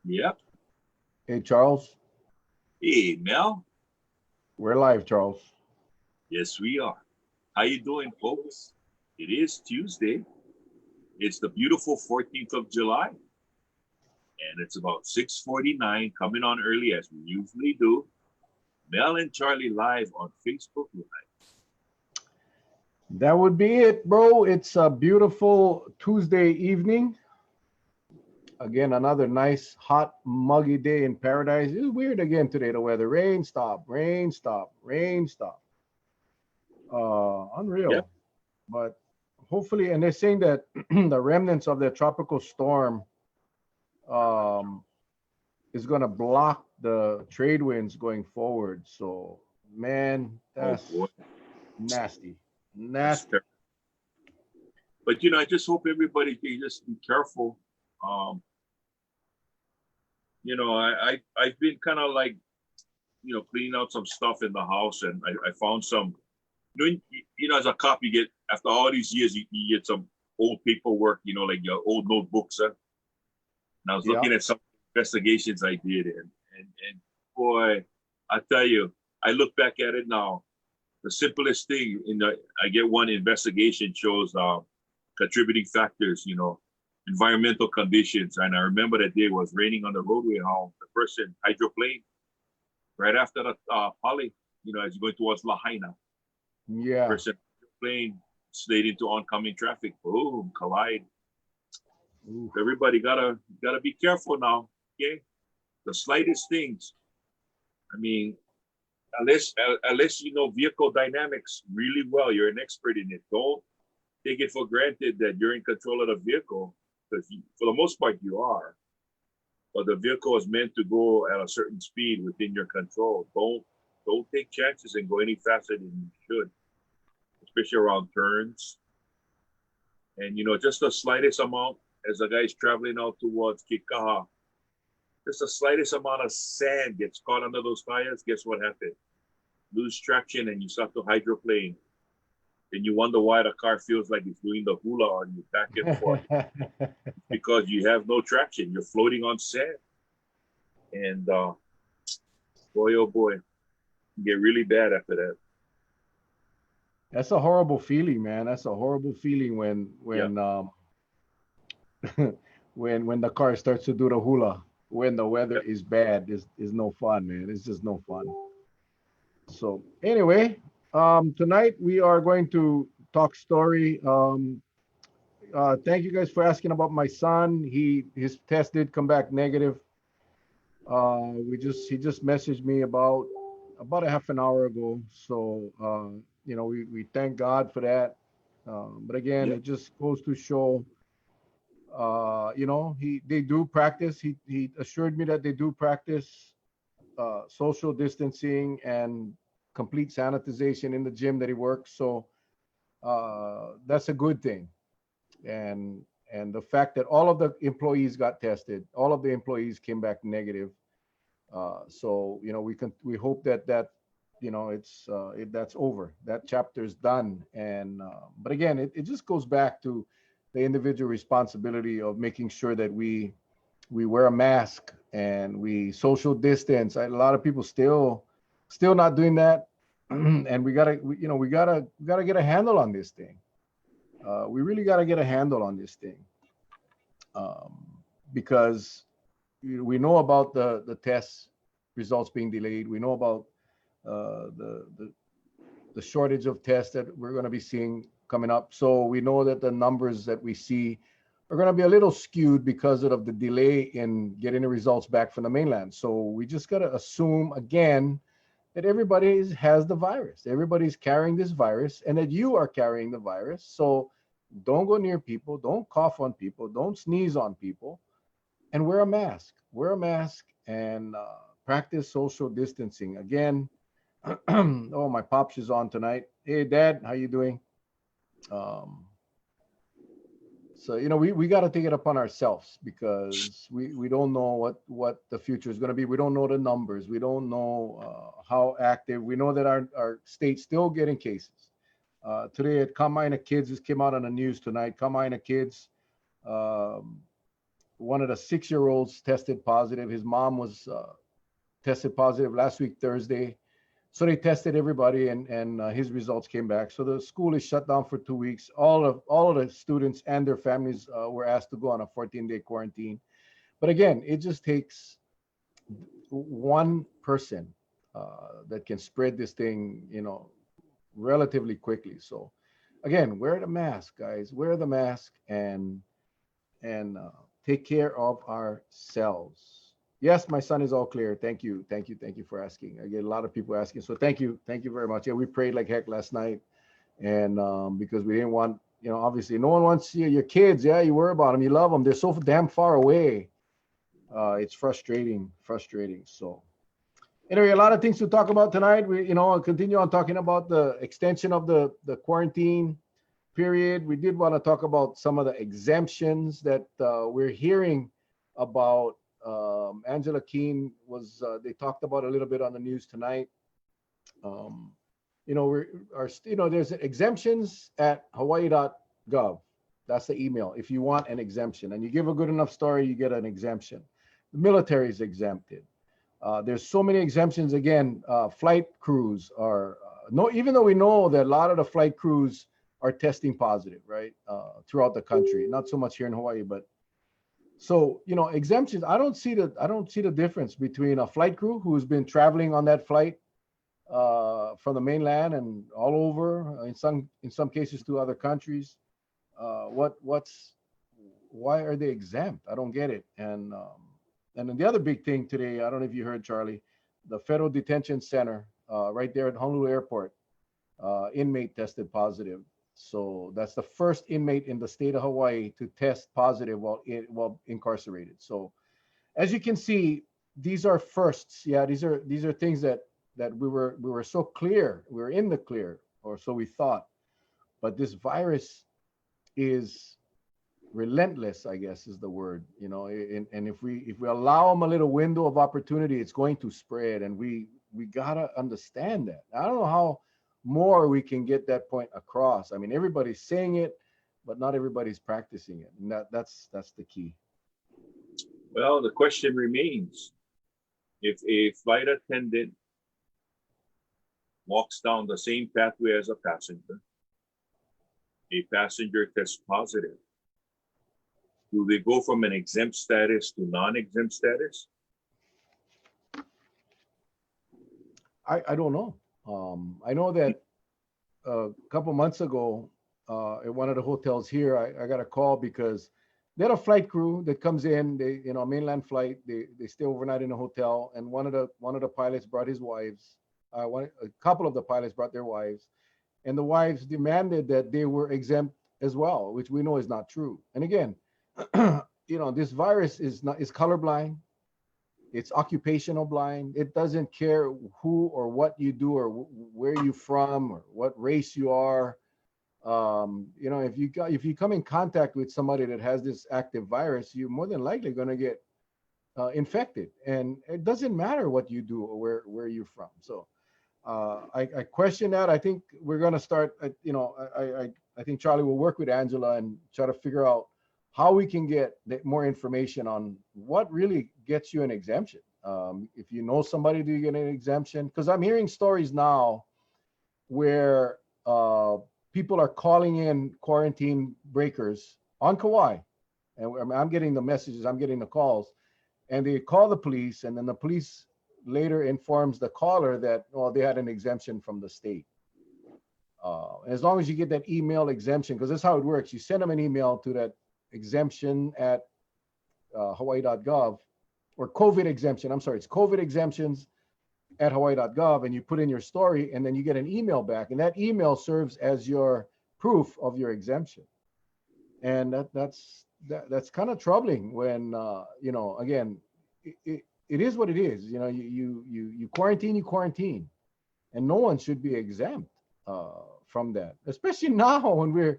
Yep. Hey, Charles. Hey, Mel. We're live, Charles. Yes, we are. How you doing, folks? It is Tuesday. It's the beautiful 14th of July, and it's about 6:49, coming on early as we usually do. Mel and Charlie live on Facebook Live. That would be it, bro. It's a beautiful Tuesday evening. Again, another nice, hot, muggy day in paradise. It's weird again today, the weather. Rain, stop, rain, stop, rain, stop. Yep. Unreal. But hopefully, and they're saying that the remnants of the tropical storm um, is going to block the trade winds going forward. So, man, Oh boy, that's nasty. that's Nasty. terrible. But I just hope everybody can just be careful. Um, I've been kind of like cleaning out some stuff in the house, and I found some. As a cop, you get after all these years, you get some old paperwork. Like your old notebooks. And I was Yeah. looking at some investigations I did, and boy, I tell you, I look back at it now. The simplest thing I get one investigation shows contributing factors. Environmental conditions, and I remember that day it was raining on the roadway. How the person hydroplaned right after the poly. As you're going towards Lahaina, Yeah. person plane slid into oncoming traffic. Boom, collide. Oof. Everybody gotta be careful now. Okay, the slightest things. I mean, unless you know vehicle dynamics really well, you're an expert in it. Don't take it for granted that you're in control of the vehicle, because for the most part you are. But the vehicle is meant to go at a certain speed within your control. Don't take chances and go any faster than you should, especially around turns. And just the slightest amount as the guy's traveling out towards Kikaha, just the slightest amount of sand gets caught under those tires. Guess what happened? Lose traction and you start to hydroplane. And you wonder why the car feels like it's doing the hula on you back and forth, because you have no traction. You're floating on sand. And boy, oh boy, you get really bad after that. That's a horrible feeling, man. That's a horrible feeling Yeah. when the car starts to do the hula when the weather Yeah. is bad is no fun, man. It's just no fun. So anyway, tonight we are going to talk story. Thank you guys for asking about my son. His test did come back negative. He just messaged me about a half an hour ago. So we thank God for that. But again, Yeah. it just goes to show, they do practice. He assured me that they do practice social distancing and complete sanitization in the gym that he works. So that's a good thing. And and the fact that all of the employees got tested, all of the employees came back negative. So we hope that that's over. That chapter is done. And but again, it just goes back to the individual responsibility of making sure that we wear a mask and we social distance. A lot of people still not doing that, and we gotta get a handle on this thing. We really gotta get a handle on this thing, because we know about the test results being delayed. We know about the shortage of tests that we're going to be seeing coming up. So we know that the numbers that we see are going to be a little skewed because of the delay in getting the results back from the mainland. So we just got to assume again that everybody has the virus. Everybody's carrying this virus, and that you are carrying the virus. So don't go near people. Don't cough on people. Don't sneeze on people, and wear a mask. Wear a mask and practice social distancing. Again, oh, my pops is on tonight. Hey, Dad, how you doing? Um, so we got to take it upon ourselves because we don't know what the future is going to be. We don't know the numbers. We don't know how active. We know that our state's still getting cases. Today at Kamina Kids, this came out on the news tonight. Kamina Kids, um, one of the 6-year-olds tested positive. His mom was tested positive last week, Thursday. So they tested everybody, and his results came back. So the school is shut down for 2 weeks. All of the students and their families were asked to go on a 14-day quarantine. But again, it just takes one person that can spread this thing, relatively quickly. So again, wear the mask, guys. Wear the mask and take care of ourselves. Yes, my son is all clear. Thank you for asking. I get a lot of people asking, so thank you very much. Yeah, we prayed like heck last night, and because we didn't want, obviously, no one wants your kids. Yeah, you worry about them, you love them. They're so damn far away. It's frustrating. So anyway, a lot of things to talk about tonight. I'll continue on talking about the extension of the quarantine period. We did want to talk about some of the exemptions that we're hearing about. Angela Keene they talked about a little bit on the news tonight. There's exemptions at hawaii.gov. That's the email. If you want an exemption and you give a good enough story, you get an exemption. The military is exempted. There's so many exemptions. Again, flight crews are even though we know that a lot of the flight crews are testing positive, right, throughout the country. Not so much here in Hawaii, but so exemptions. I don't see the difference between a flight crew who's been traveling on that flight from the mainland and all over, in some cases to other countries. Why are they exempt? I don't get it. And then the other big thing today, I don't know if you heard, Charlie, the Federal Detention Center right there at Honolulu Airport, inmate tested positive. So that's the first inmate in the state of Hawaii to test positive while incarcerated. So as you can see, these are firsts. Yeah, these are things that we were so clear. We were in the clear, or so we thought. But this virus is relentless, I guess is the word. And if we allow them a little window of opportunity, it's going to spread. And we gotta understand that. I don't know how more we can get that point across. I mean, everybody's saying it, but not everybody's practicing it, and that's the key. Well, the question remains: if a flight attendant walks down the same pathway as a passenger tests positive, do they go from an exempt status to non-exempt status? I don't know. I know that a couple months ago, at one of the hotels here, I got a call because they had a flight crew that comes in. They, a mainland flight. They stay overnight in a hotel, and one of the pilots brought his wives. A couple of the pilots brought their wives, and the wives demanded that they were exempt as well, which we know is not true. And again, this virus is colorblind. It's occupational blind. It doesn't care who or what you do or where you're from or what race you are. If you come in contact with somebody that has this active virus, you're more than likely going to get infected. And it doesn't matter what you do or where you're from. So I question that. I think we're going to start. I think Charlie will work with Angela and try to figure out how we can get more information on what really gets you an exemption. If you know somebody, do you get an exemption? Because I'm hearing stories now where people are calling in quarantine breakers on Kauai. And I'm getting the messages, I'm getting the calls, and they call the police, and then the police later informs the caller that, they had an exemption from the state. As long as you get that email exemption, because that's how it works. You send them an email to that exemption at hawaii.gov, or COVID exemption. I'm sorry, it's COVID exemptions at hawaii.gov, and you put in your story, and then you get an email back, and that email serves as your proof of your exemption. And that's kind of troubling when again, it is what it is. You quarantine, and no one should be exempt from that, especially now when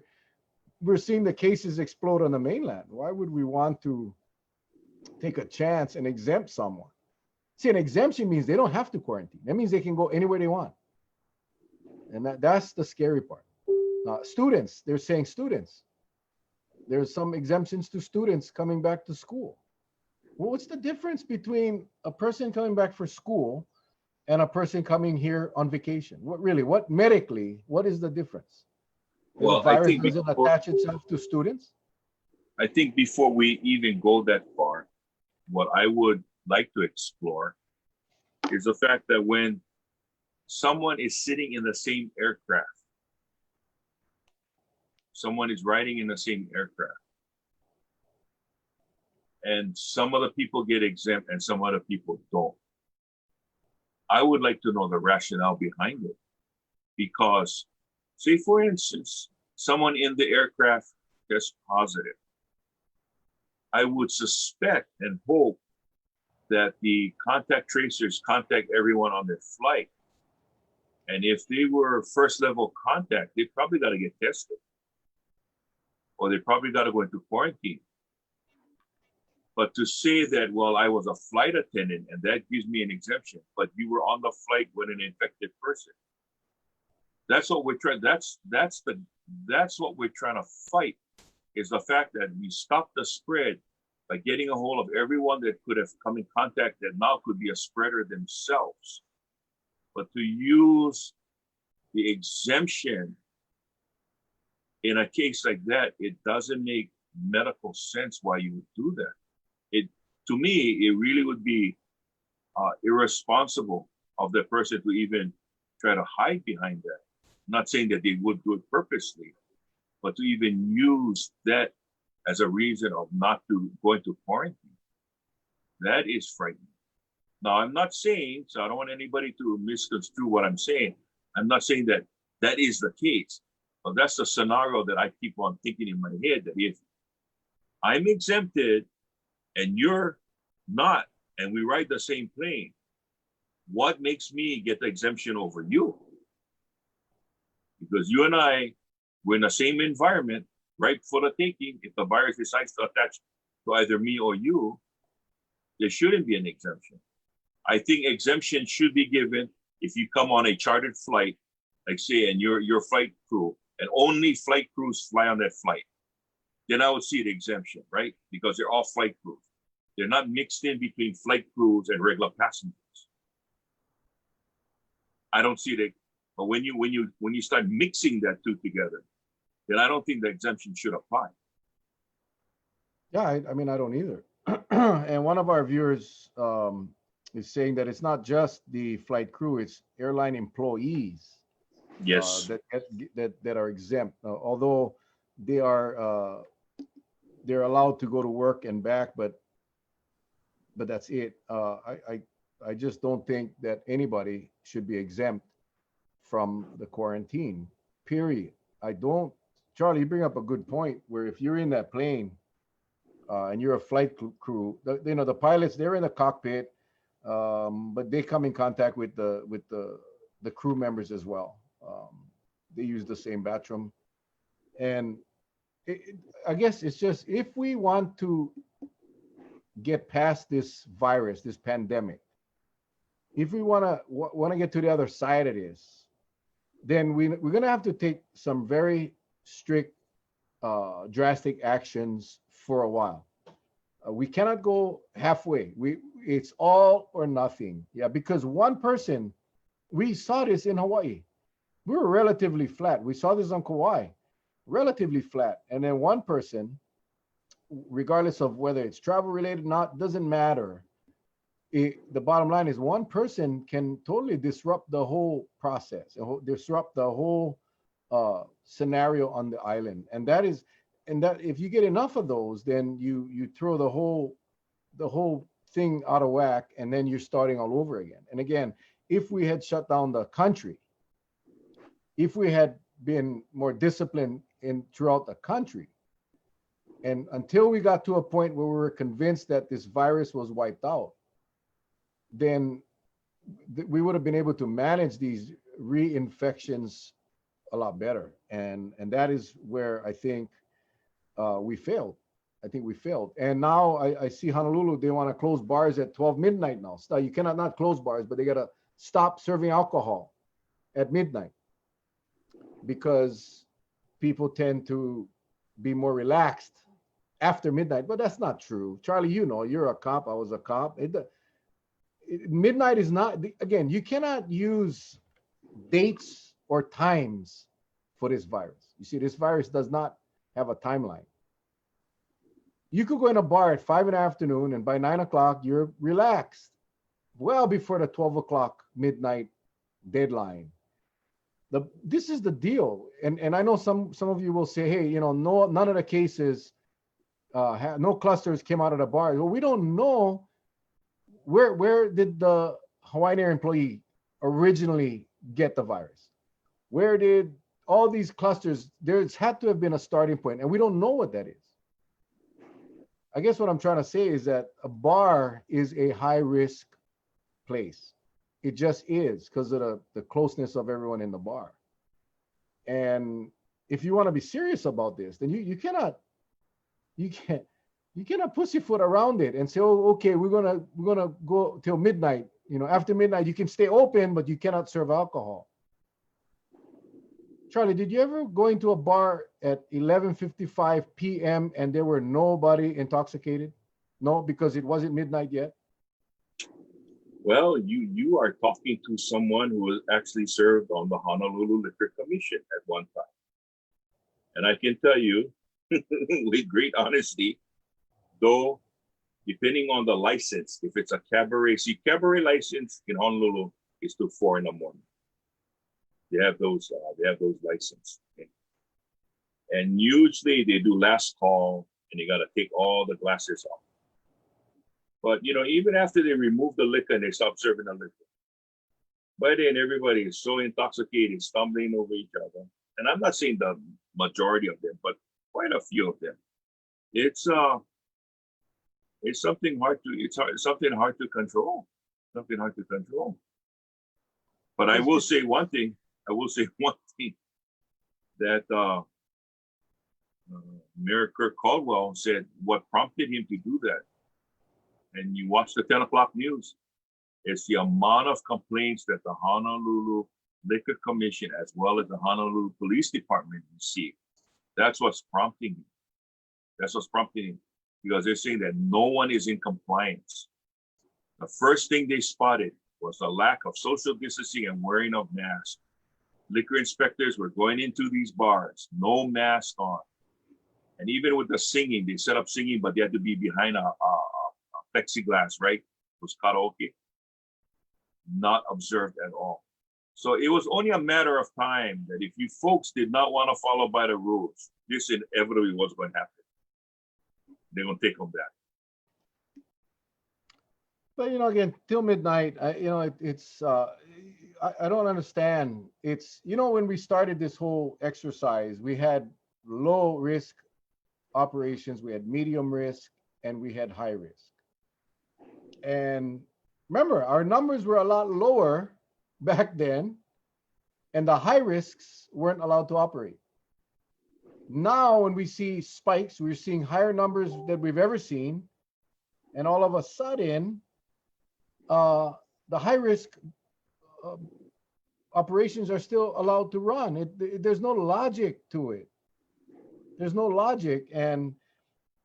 we're seeing the cases explode on the mainland. Why would we want to take a chance and exempt someone? See, an exemption means they don't have to quarantine. That means they can go anywhere they want. And that's the scary part. Students, they're saying students. There's some exemptions to students coming back to school. Well, what's the difference between a person coming back for school and a person coming here on vacation? What medically, what is the difference? That the Well, I virus think doesn't attach itself to students? I think before we even go that far, what I would like to explore is the fact that when someone is sitting in the same aircraft, someone is riding in the same aircraft, and some other people get exempt and some other people don't. I would like to know the rationale behind it. Because, say for instance, someone in the aircraft tests positive. I would suspect and hope that the contact tracers contact everyone on their flight. And if they were first level contact, they probably got to get tested. Or they probably got to go into quarantine. But to say that, well, I was a flight attendant and that gives me an exemption, but you were on the flight with an infected person. That's what we're trying. That's what we're trying to fight, is the fact that we stop the spread by getting a hold of everyone that could have come in contact that now could be a spreader themselves. But to use the exemption in a case like that, it doesn't make medical sense why you would do that. To me, it really would be irresponsible of the person to even try to hide behind that. I'm not saying that they would do it purposely, but to even use that as a reason of not to go into quarantine, that is frightening. Now, I'm not saying, so I don't want anybody to misconstrue what I'm saying. I'm not saying that that is the case, but that's the scenario that I keep on thinking in my head, that if I'm exempted and you're not, and we ride the same plane, what makes me get the exemption over you? Because you and I, we're in the same environment, right for the taking. If the virus decides to attach to either me or you, there shouldn't be an exemption. I think exemption should be given if you come on a chartered flight, like say, and you're flight crew, and only flight crews fly on that flight. Then I would see the exemption, right? Because they're all flight crews. They're not mixed in between flight crews and regular passengers. I don't see that. But when you start mixing that two together, then I don't think the exemption should apply. Yeah, I mean, I don't either. And one of our viewers is saying that it's not just the flight crew; it's airline employees. Yes. That are exempt, although they are they're allowed to go to work and back, but that's it. I just don't think that anybody should be exempt from the quarantine, period. I don't. Charlie, you bring up a good point where if you're in that plane and you're a flight crew, the pilots, they're in the cockpit, but they come in contact with the crew members as well. They use the same bathroom. And I guess it's just, if we want to get past this virus, this pandemic, if we want to get to the other side of this, then we're going to have to take some very strict, drastic actions for a while. We cannot go halfway. It's all or nothing. Yeah, because one person, we saw this in Hawaii. We were relatively flat. We saw this on Kauai, relatively flat. And then one person, regardless of whether it's travel related or not, doesn't matter. The bottom line is one person can totally disrupt the whole process, disrupt the whole scenario on the island. And that if you get enough of those, then you throw the whole thing out of whack, and then you're starting all over again. And again, if we had shut down the country, if we had been more disciplined throughout the country, and until we got to a point where we were convinced that this virus was wiped out, then we would have been able to manage these reinfections a lot better. And that is where I think we failed. I think we failed. And now I see Honolulu, they want to close bars at 12 midnight now. So you cannot not close bars, but they got to stop serving alcohol at midnight because people tend to be more relaxed after midnight, but that's not true. Charlie, you know, you're a cop. I was a cop. Midnight is not, again, you cannot use dates or times for this virus. You see, this virus does not have a timeline. You could go in a bar at 5 in the afternoon, and by 9 o'clock, you're relaxed, well before the 12 o'clock midnight deadline. This is the deal. And I know some of you will say, hey, you know, none of the cases, no clusters came out of the bar. Well, we don't know where did the Hawaiian Air employee originally get the virus? Where did all these clusters, there's had to have been a starting point, and we don't know what that is. I guess what I'm trying to say is that a bar is a high risk place. It just is because of the closeness of everyone in the bar. And if you want to be serious about this, then you cannot pussyfoot around it and say, oh, okay, we're gonna go till midnight. You know, after midnight you can stay open, but you cannot serve alcohol. Charlie, did you ever go into a bar at 11:55 p.m. and there were nobody intoxicated? No, because it wasn't midnight yet. Well, you are talking to someone who was actually served on the Honolulu Liquor Commission at one time. And I can tell you with great honesty, though, depending on the license, if it's a cabaret, see, cabaret license in Honolulu is till 4 in the morning. They have those licenses. Okay? And usually they do last call and you got to take all the glasses off. But, you know, even after they remove the liquor and they stop serving the liquor, by then everybody is so intoxicated, stumbling over each other. And I'm not saying the majority of them, but quite a few of them. It's something hard to control. Something hard to control. But I will say one thing. That Mayor Kirk Caldwell said what prompted him to do that. And you watch the 10 o'clock news, it's the amount of complaints that the Honolulu Liquor Commission as well as the Honolulu Police Department receive. That's what's prompting him. That's what's prompting him, because they're saying that no one is in compliance. The first thing they spotted was the lack of social distancing and wearing of masks. Liquor inspectors were going into these bars, no mask on. And even with the singing, they set up singing, but they had to be behind a plexiglass, right? It was karaoke. Not observed at all. So it was only a matter of time that if you folks did not want to follow by the rules, this inevitably was going to happen. They're going to take them back. But, you know, again, till midnight, it's I don't understand. It's, you know, when we started this whole exercise, we had low risk operations, we had medium risk, and we had high risk. And remember, our numbers were a lot lower back then, and the high risks weren't allowed to operate. Now, when we see spikes, we're seeing higher numbers than we've ever seen, and all of a sudden, the high risk operations are still allowed to run. There's no logic to it. There's no logic. And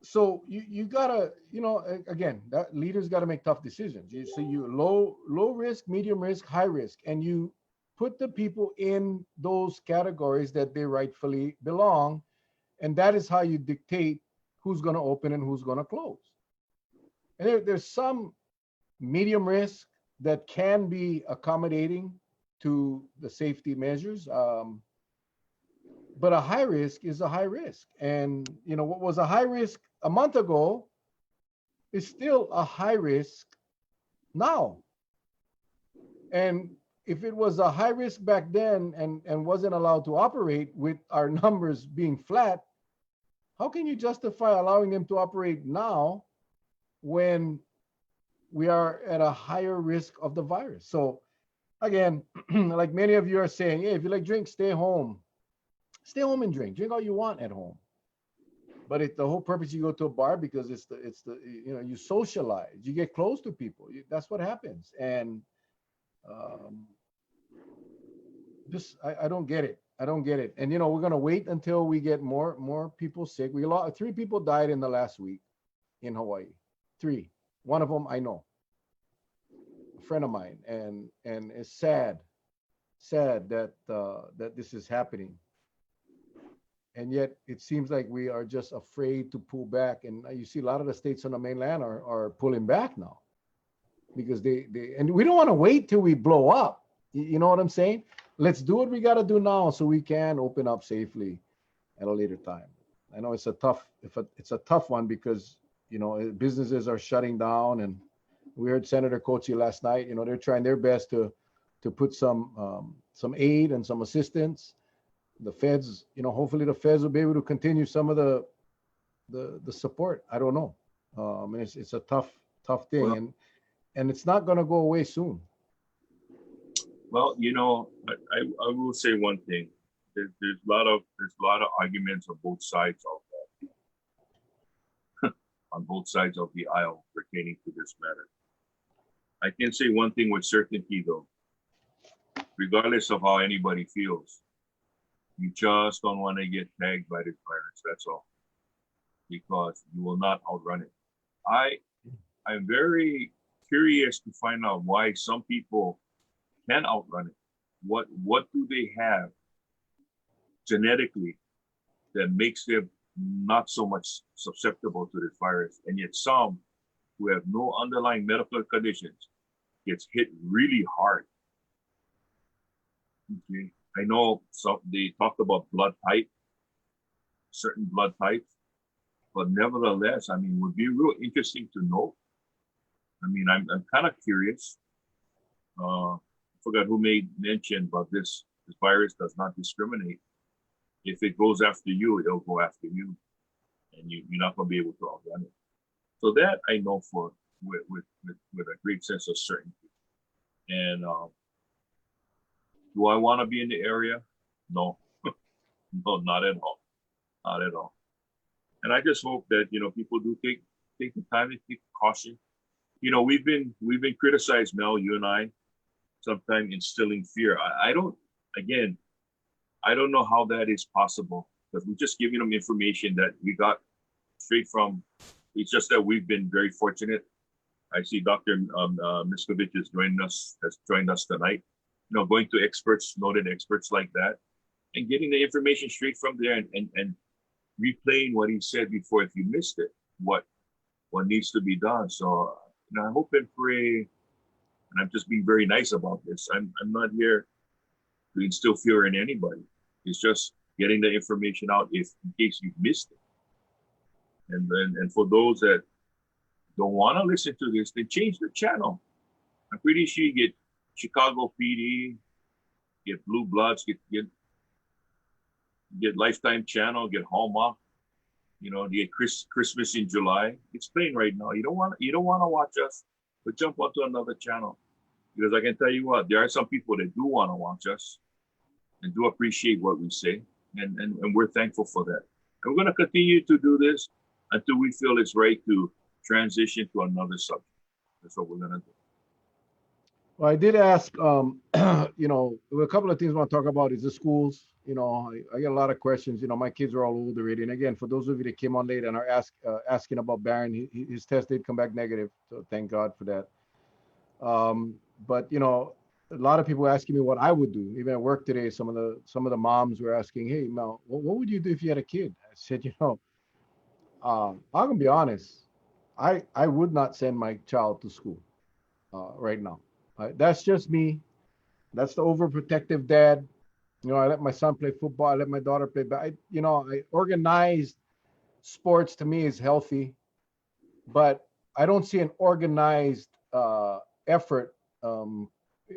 so you gotta, you know, again, that leaders gotta make tough decisions. So you low risk, medium risk, high risk, and you put the people in those categories that they rightfully belong. And that is how you dictate who's gonna open and who's gonna close. And there's some medium risk that can be accommodating to the safety measures. But a high risk is a high risk. And, you know, what was a high risk a month ago is still a high risk now. And if it was a high risk back then and wasn't allowed to operate with our numbers being flat, how can you justify allowing them to operate now when we are at a higher risk of the virus? So again, like many of you are saying, hey, if you like drink, stay home. Stay home and drink all you want at home. But it's the whole purpose. You go to a bar because it's the you know, you socialize, you get close to people. That's what happens. And I don't get it. I don't get it. And we're gonna wait until we get more people sick. We lost 3 people died in the last week in Hawaii. 3. One of them I know, a friend of mine, and it's sad that that this is happening. And yet it seems like we are just afraid to pull back. And you see a lot of the states on the mainland are pulling back now because they and we don't want to wait till we blow up. You know what I'm saying? Let's do what we got to do now so we can open up safely at a later time. I know it's a tough one because businesses are shutting down, and we heard Senator Kochi last night. They're trying their best to put some aid and some assistance. The feds, hopefully the feds will be able to continue some of the support. I don't know. It's a tough thing, Well, and it's not going to go away soon. well, I will say one thing. There's a lot of arguments on both sides of on both sides of the aisle pertaining to this matter. I can say one thing with certainty, though. Regardless of how anybody feels, you just don't want to get tagged by this virus. That's all, because you will not outrun it. I'm very curious to find out why some people can outrun it. What do they have genetically that makes them not so much susceptible to this virus, and yet some who have no underlying medical conditions gets hit really hard. Okay. I know they talked about blood type, certain blood types, but nevertheless, I mean, would be real interesting to know. I mean, I'm kind of curious. I forgot who made mention, but this virus does not discriminate. If it goes after you, it'll go after you, and you're not going to be able to outrun it. So that I know with a great sense of certainty. And do I want to be in the area? No, no, not at all, not at all. And I just hope that people do take the time to take caution. We've been criticized, Mel, you and I, sometimes instilling fear. I don't know how that is possible, because we're just giving them information that we got straight from. It's just that we've been very fortunate. I see Dr. Miscovich has joined us tonight. Going to experts, noted experts like that, and getting the information straight from there, and replaying what he said before if you missed it, what needs to be done. So I hope and pray, and I'm just being very nice about this. I'm not here to instill fear in anybody. It's just getting the information out in case you've missed it. And for those that don't want to listen to this, then change the channel. I'm pretty sure you get Chicago PD, get Blue Bloods, get Lifetime Channel, get Hallmark. You get Christmas in July. It's playing right now. You don't want to watch us, but jump onto another channel, because I can tell you what, there are some people that do want to watch us and do appreciate what we say, and we're thankful for that. And we're going to continue to do this until we feel it's right to transition to another subject. That's what we're going to do. Well, I did ask, a couple of things I want to talk about is the schools. I get a lot of questions. My kids are all old already. And again, for those of you that came on late and are asking about Barron, his test did come back negative. So thank God for that. But a lot of people asking me what I would do. Even at work today, some of the moms were asking, "Hey, Mel, what would you do if you had a kid?" I said, I'm gonna be honest. I would not send my child to school right now. That's just me. That's the overprotective dad. I let my son play football. I let my daughter play. I organized sports to me is healthy, but I don't see an organized effort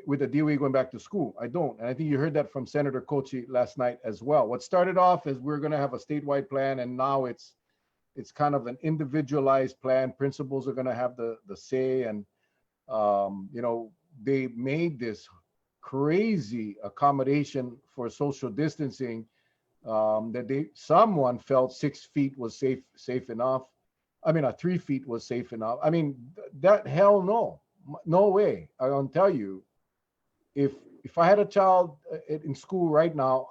with the DOE going back to school. I don't. And I think you heard that from Senator Kochi last night as well. What started off as we're going to have a statewide plan, and now it's kind of an individualized plan. Principals are going to have the say, and they made this crazy accommodation for social distancing that someone felt 6 feet was safe enough. I mean, 3 feet was safe enough. I mean, that hell no way. I'm gonna tell you, if I had a child in school right now,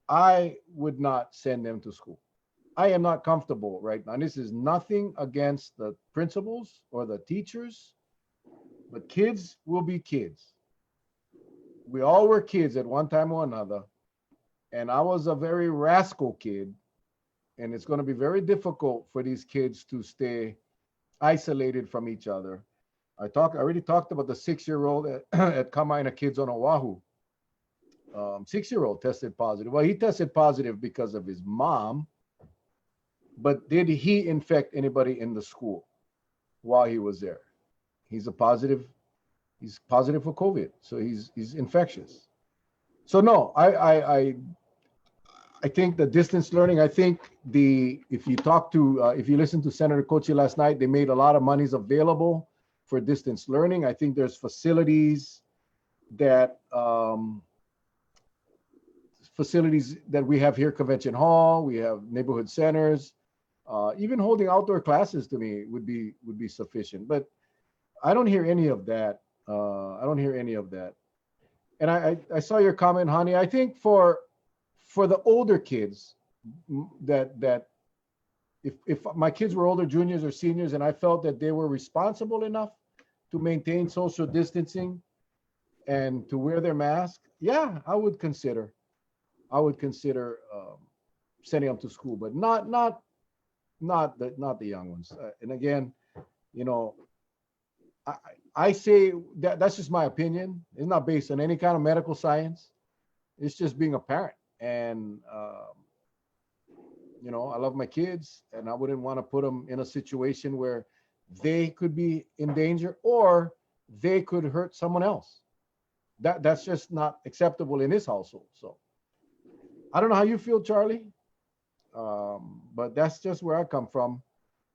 I would not send them to school. I am not comfortable right now. And this is nothing against the principals or the teachers, but kids will be kids. We all were kids at one time or another. And I was a very rascal kid. And it's going to be very difficult for these kids to stay isolated from each other. I already talked about the 6-year-old at Kamaina Kids on Oahu. 6-year-old tested positive. Well, he tested positive because of his mom, but did he infect anybody in the school while he was there? He's positive for COVID, so he's infectious. So no, I think the distance learning. I think if you listen to Senator Kochi last night, they made a lot of monies available for distance learning. I think there's facilities that we have here, Convention Hall. We have neighborhood centers. Even holding outdoor classes to me would be sufficient. But I don't hear any of that. And I saw your comment, honey. I think for the older kids, that if my kids were older, juniors or seniors, and I felt that they were responsible enough to maintain social distancing and to wear their mask, yeah, I would consider sending them to school, but not the young ones. And again, you know, I say that's just my opinion. It's not based on any kind of medical science. It's just being a parent. And, you know, I love my kids and I wouldn't want to put them in a situation where they could be in danger or they could hurt someone else. That's just not acceptable in this household. So I don't know how you feel, Charlie, but that's just where I come from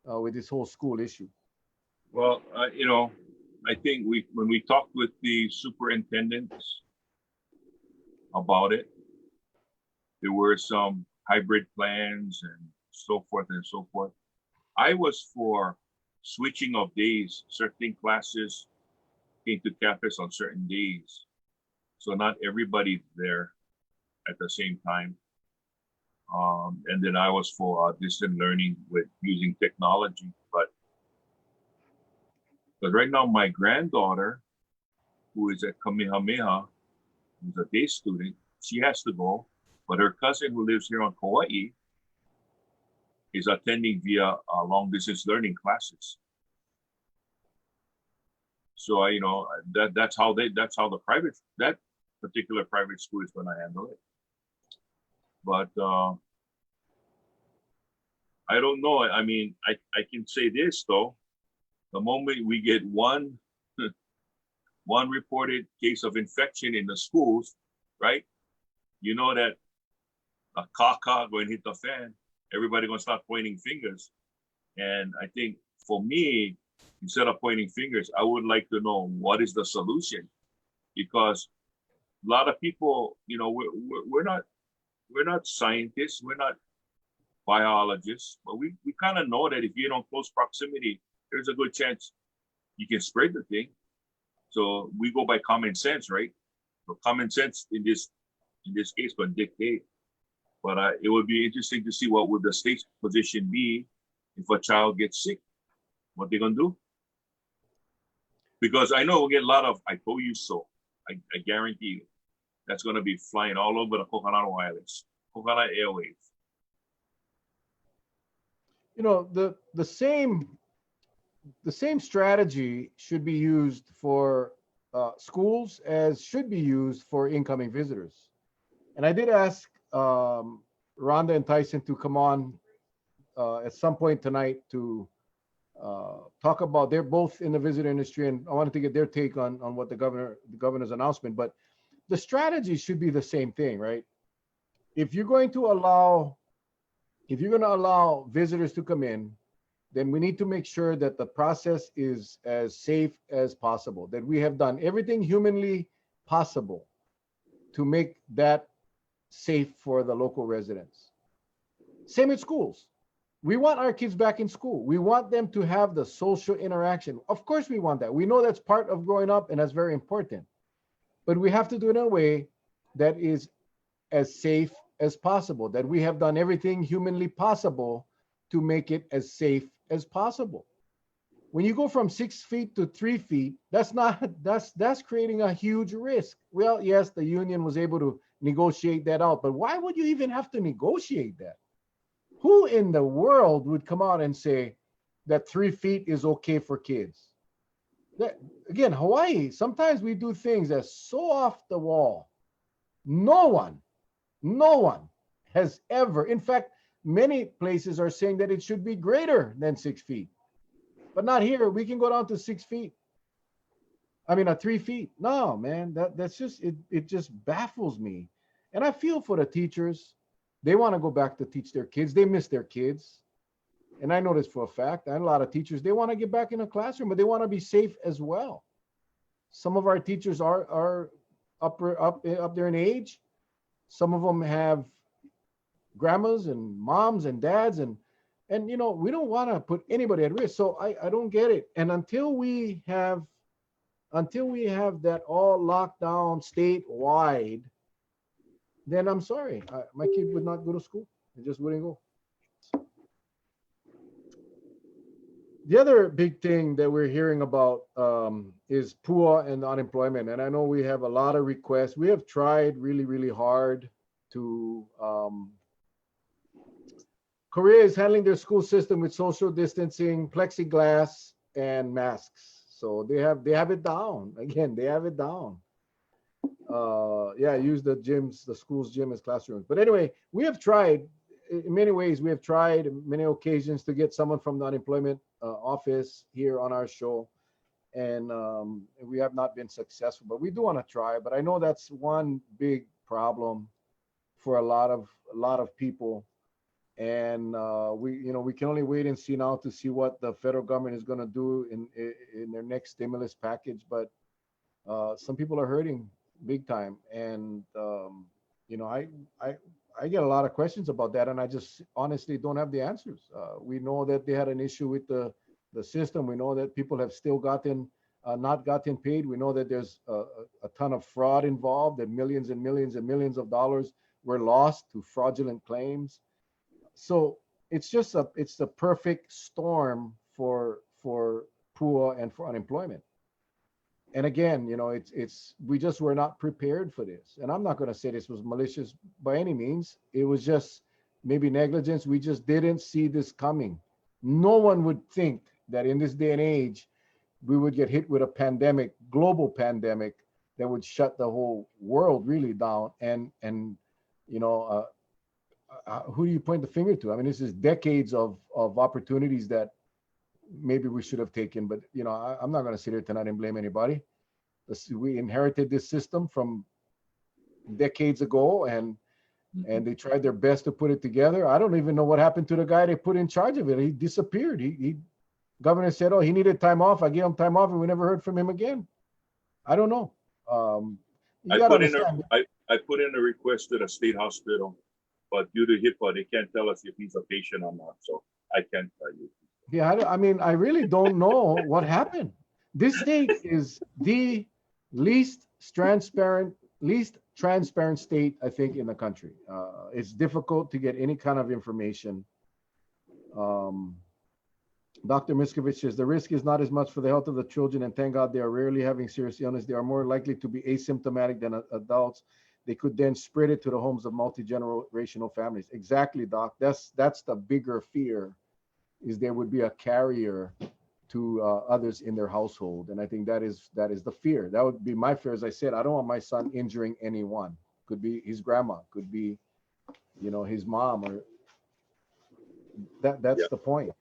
with this whole school issue. Well, you know, I think when we talked with the superintendents about it, there were some hybrid plans and so forth and so forth. I was for switching of days. Certain classes came to campus on certain days, so not everybody's there at the same time. And then I was for distant learning with using technology. But right now, my granddaughter, who is at Kamehameha, who's a day student, she has to go. But her cousin who lives here on Kauai is attending via long distance learning classes. So you know, that's how that particular private school is going to handle it. But I don't know. I mean, I can say this though: the moment we get one reported case of infection in the schools, right? You know that a caca going to hit the fan. Everybody going to start pointing fingers. And I think for me, instead of pointing fingers, I would like to know what is the solution, because a lot of people, you know, we're not scientists, we're not biologists, but we kind of know that if you're in close proximity, there's a good chance you can spread the thing. So we go by common sense, right? So common sense in this case can dictate. But it would be interesting to see what would the state's position be if a child gets sick. What they're gonna do? Because I know we'll get a lot of "I told you so." I guarantee you, that's gonna be flying all over the Kokonada wireless, Kokonada airwaves. You know, the same strategy should be used for schools as should be used for incoming visitors. And I did ask Rhonda and Tyson to come on at some point tonight to talk about. They're both in the visitor industry, and I wanted to get their take on what the governor's announcement. But the strategy should be the same thing, right? If you're going to allow visitors to come in, then we need to make sure that the process is as safe as possible, that we have done everything humanly possible to make that safe for the local residents. Same with schools. We want our kids back in school. We want them to have the social interaction. Of course we want that. We know that's part of growing up and that's very important. But we have to do it in a way that is as safe as possible, that we have done everything humanly possible to make it as safe as possible. When you go from 6 feet to 3 feet, that's creating a huge risk. Well, yes, the union was able to negotiate that out, but why would you even have to negotiate that? Who in the world would come out and say that 3 feet is okay for kids? That, again, Hawaii, sometimes we do things that's so off the wall. No one has ever, in fact, many places are saying that it should be greater than 6 feet, but not here. We can go down to 6 feet. I mean, 3 feet. No, man, that's just, it just baffles me. And I feel for the teachers. They want to go back to teach their kids. They miss their kids. And I know this for a fact. And a lot of teachers, they want to get back in a classroom, but they want to be safe as well. Some of our teachers are up there in age. Some of them have grandmas and moms and dads, and you know, we don't want to put anybody at risk. So I don't get it. And until we have that all locked down statewide, then I'm sorry, my kid would not go to school. It just wouldn't go. The other big thing that we're hearing about is PUA and unemployment. And I know we have a lot of requests. We have tried really, really hard to, Korea is handling their school system with social distancing, plexiglass, and masks. So they have it down. Again, they have it down. Yeah, use the gyms, the school's gym as classrooms. But anyway, we have tried, in many ways, we have tried many occasions to get someone from the unemployment office here on our show, and we have not been successful, but we do want to try. But I know that's one big problem for a lot of people, and we can only wait and see now to see what the federal government is going to do in their next stimulus package. But some people are hurting big time, and I get a lot of questions about that, and I just honestly don't have the answers. We know that they had an issue with the system. We know that people have still not gotten paid. We know that there's a ton of fraud involved, that millions and millions and millions of dollars were lost to fraudulent claims. So it's the perfect storm for PUA and for unemployment. And again, we just were not prepared for this. And I'm not going to say this was malicious by any means. It was just maybe negligence. We just didn't see this coming. No one would think that in this day and age, we would get hit with a pandemic, global pandemic, that would shut the whole world really down. And who do you point the finger to? I mean, this is decades of opportunities that maybe we should have taken, but I'm not going to sit here tonight and blame anybody. We inherited this system from decades ago, and they tried their best to put it together. I don't even know what happened to the guy they put in charge of it. He disappeared. Governor said, oh, he needed time off. I gave him time off, and we never heard from him again. I don't know. I put in a request to the state hospital, but due to HIPAA, they can't tell us if he's a patient or not. So I can't tell you. Yeah, I mean, I really don't know what happened. This state is the least transparent state, I think, in the country. It's difficult to get any kind of information. Dr. Miscovich says the risk is not as much for the health of the children, and thank God they are rarely having serious illness. They are more likely to be asymptomatic than adults. They could then spread it to the homes of multi-generational families. Exactly, Doc. That's the bigger fear, is there would be a carrier to others in their household. And I think that is the fear. That would be my fear. As I said, I don't want my son injuring anyone. Could be his grandma, could be, his mom, or that's the point.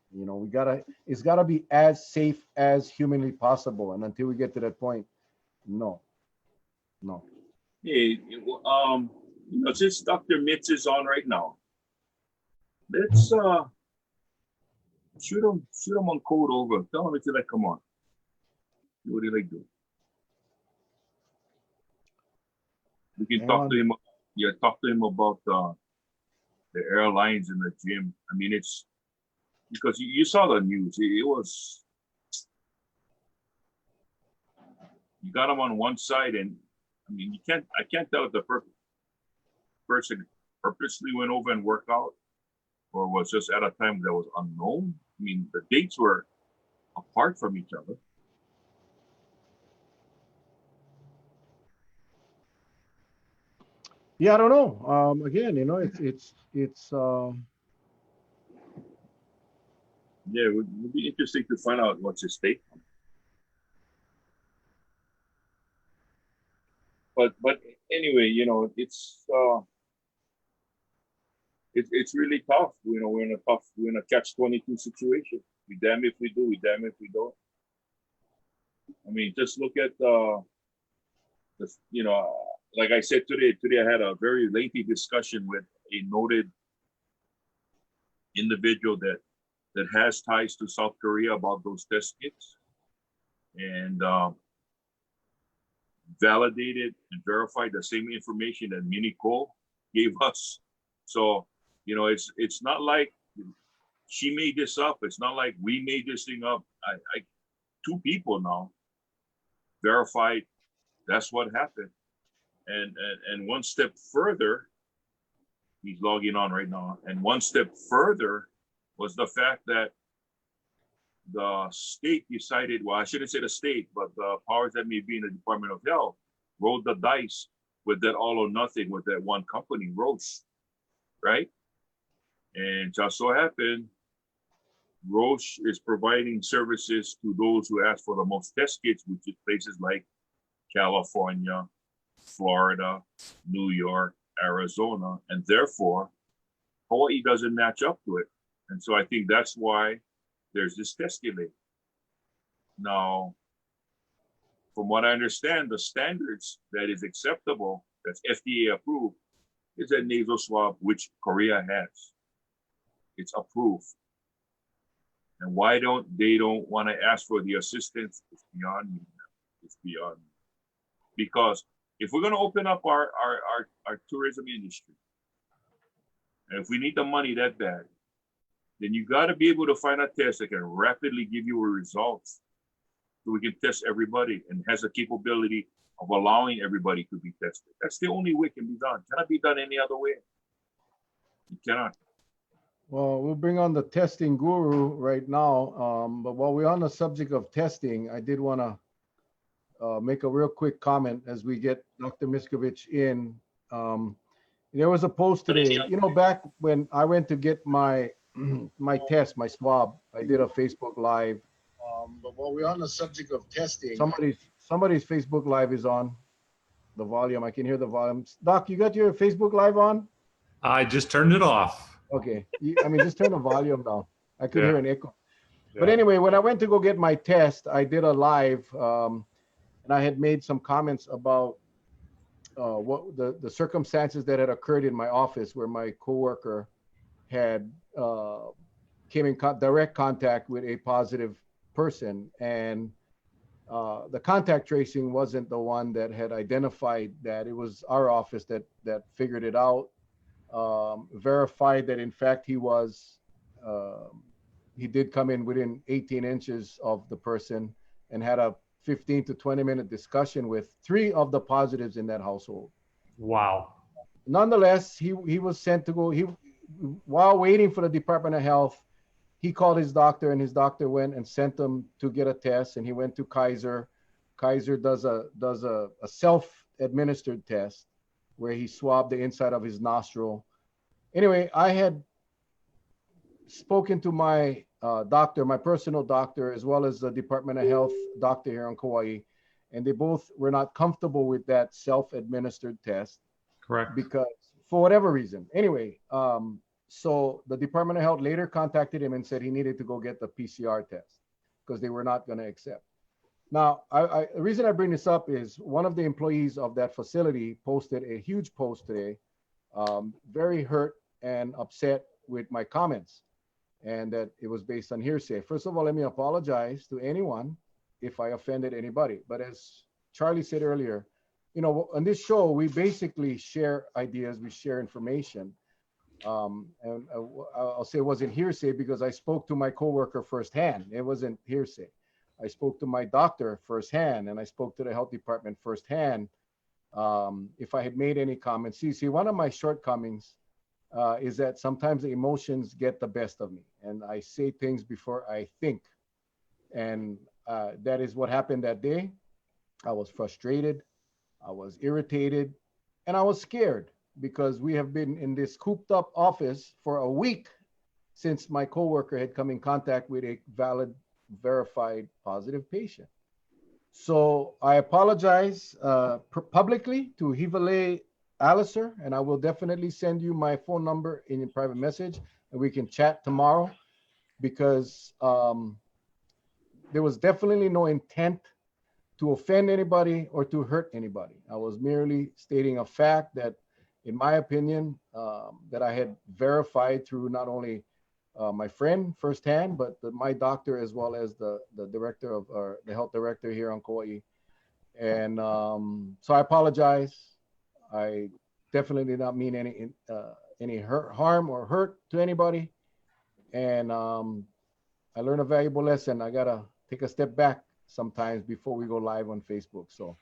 It's gotta be as safe as humanly possible. And until we get to that point, no. Hey, since Dr. Mitz is on right now, let's shoot him on code over. Tell him to come on. What do you like do? We can talk to him. Yeah, talk to him about the airlines and the gym. I mean, it's because you saw the news. It was, you got him on one side, and I mean, I can't tell if the person purposely went over and worked out, or was just at a time that was unknown? I mean, the dates were apart from each other. Yeah, I don't know. Again, Yeah, it would be interesting to find out what's his take. But anyway, it's really tough. We're in a catch-22 situation. We damn if we do, we damn if we don't. I mean, just look at like I said today. Today I had a very lengthy discussion with a noted individual that has ties to South Korea about those test kits, and validated and verified the same information that Minico gave us. So, it's not like she made this up. It's not like we made this thing up. Two people now verified that's what happened. And one step further, he's logging on right now. And one step further was the fact that the state decided, well, I shouldn't say the state, but the powers that may be in the Department of Health rolled the dice with that all or nothing with that one company, Roche, right? And just so happened, Roche is providing services to those who ask for the most test kits, which is places like California, Florida, New York, Arizona, and therefore Hawaii doesn't match up to it. And so I think that's why there's this test delay. Now, from what I understand, the standards that is acceptable, that's FDA approved, is a nasal swab, which Korea has. It's approved. And why don't want to ask for the assistance? It's beyond me. It's beyond me. Because if we're going to open up our tourism industry, and if we need the money that bad, then you got to be able to find a test that can rapidly give you a results, so we can test everybody and has the capability of allowing everybody to be tested. That's the only way it can be done. It cannot be done any other way. It cannot. Well, we'll bring on the testing guru right now. But while we're on the subject of testing, I did want to make a real quick comment as we get Dr. Miscovich in. There was a post today, back when I went to get my test, my swab, I did a Facebook Live. But while we're on the subject of testing, somebody's Facebook Live is on. The volume, I can hear the volume. Doc, you got your Facebook Live on? I just turned it off. Okay. Just turn the volume down. I could hear an echo. Yeah. But anyway, when I went to go get my test, I did a live, and I had made some comments about what the circumstances that had occurred in my office, where my coworker had came in direct contact with a positive person, and the contact tracing wasn't the one that had identified that. It was our office that figured it out, verified that in fact he did come in within 18 inches of the person, and had a 15 to 20-minute discussion with 3 of the positives in that household. Wow. Nonetheless, he was sent to go. While waiting for the Department of Health, he called his doctor, and his doctor went and sent him to get a test. And he went to Kaiser. Kaiser does a self-administered test where he swabbed the inside of his nostril. Anyway, I had spoken to my doctor, my personal doctor, as well as the Department of Health doctor here in Kauai, and they both were not comfortable with that self-administered test. Correct. Because for whatever reason. Anyway, so the Department of Health later contacted him and said he needed to go get the PCR test because they were not going to accept. Now, the reason I bring this up is one of the employees of that facility posted a huge post today, very hurt and upset with my comments, and that it was based on hearsay. First of all, let me apologize to anyone if I offended anybody. But as Charlie said earlier, on this show, we basically share ideas, we share information. And I'll say it wasn't hearsay because I spoke to my coworker firsthand. It wasn't hearsay. I spoke to my doctor firsthand, and I spoke to the health department firsthand. If I had made any comments, see, one of my shortcomings is that sometimes the emotions get the best of me, and I say things before I think. And that is what happened that day. I was frustrated, I was irritated, and I was scared because we have been in this cooped up office for a week since my coworker had come in contact with a valid, verified positive patient. So I apologize publicly to Hivale Alistair, and I will definitely send you my phone number in a private message, and we can chat tomorrow, because there was definitely no intent to offend anybody or to hurt anybody. I was merely stating a fact that, in my opinion, that I had verified through not only my friend firsthand, but my doctor, as well as the director of, or the health director here on Kauai. And so I apologize. I definitely did not mean any harm or hurt to anybody. And I learned a valuable lesson. I gotta take a step back sometimes before we go live on Facebook. So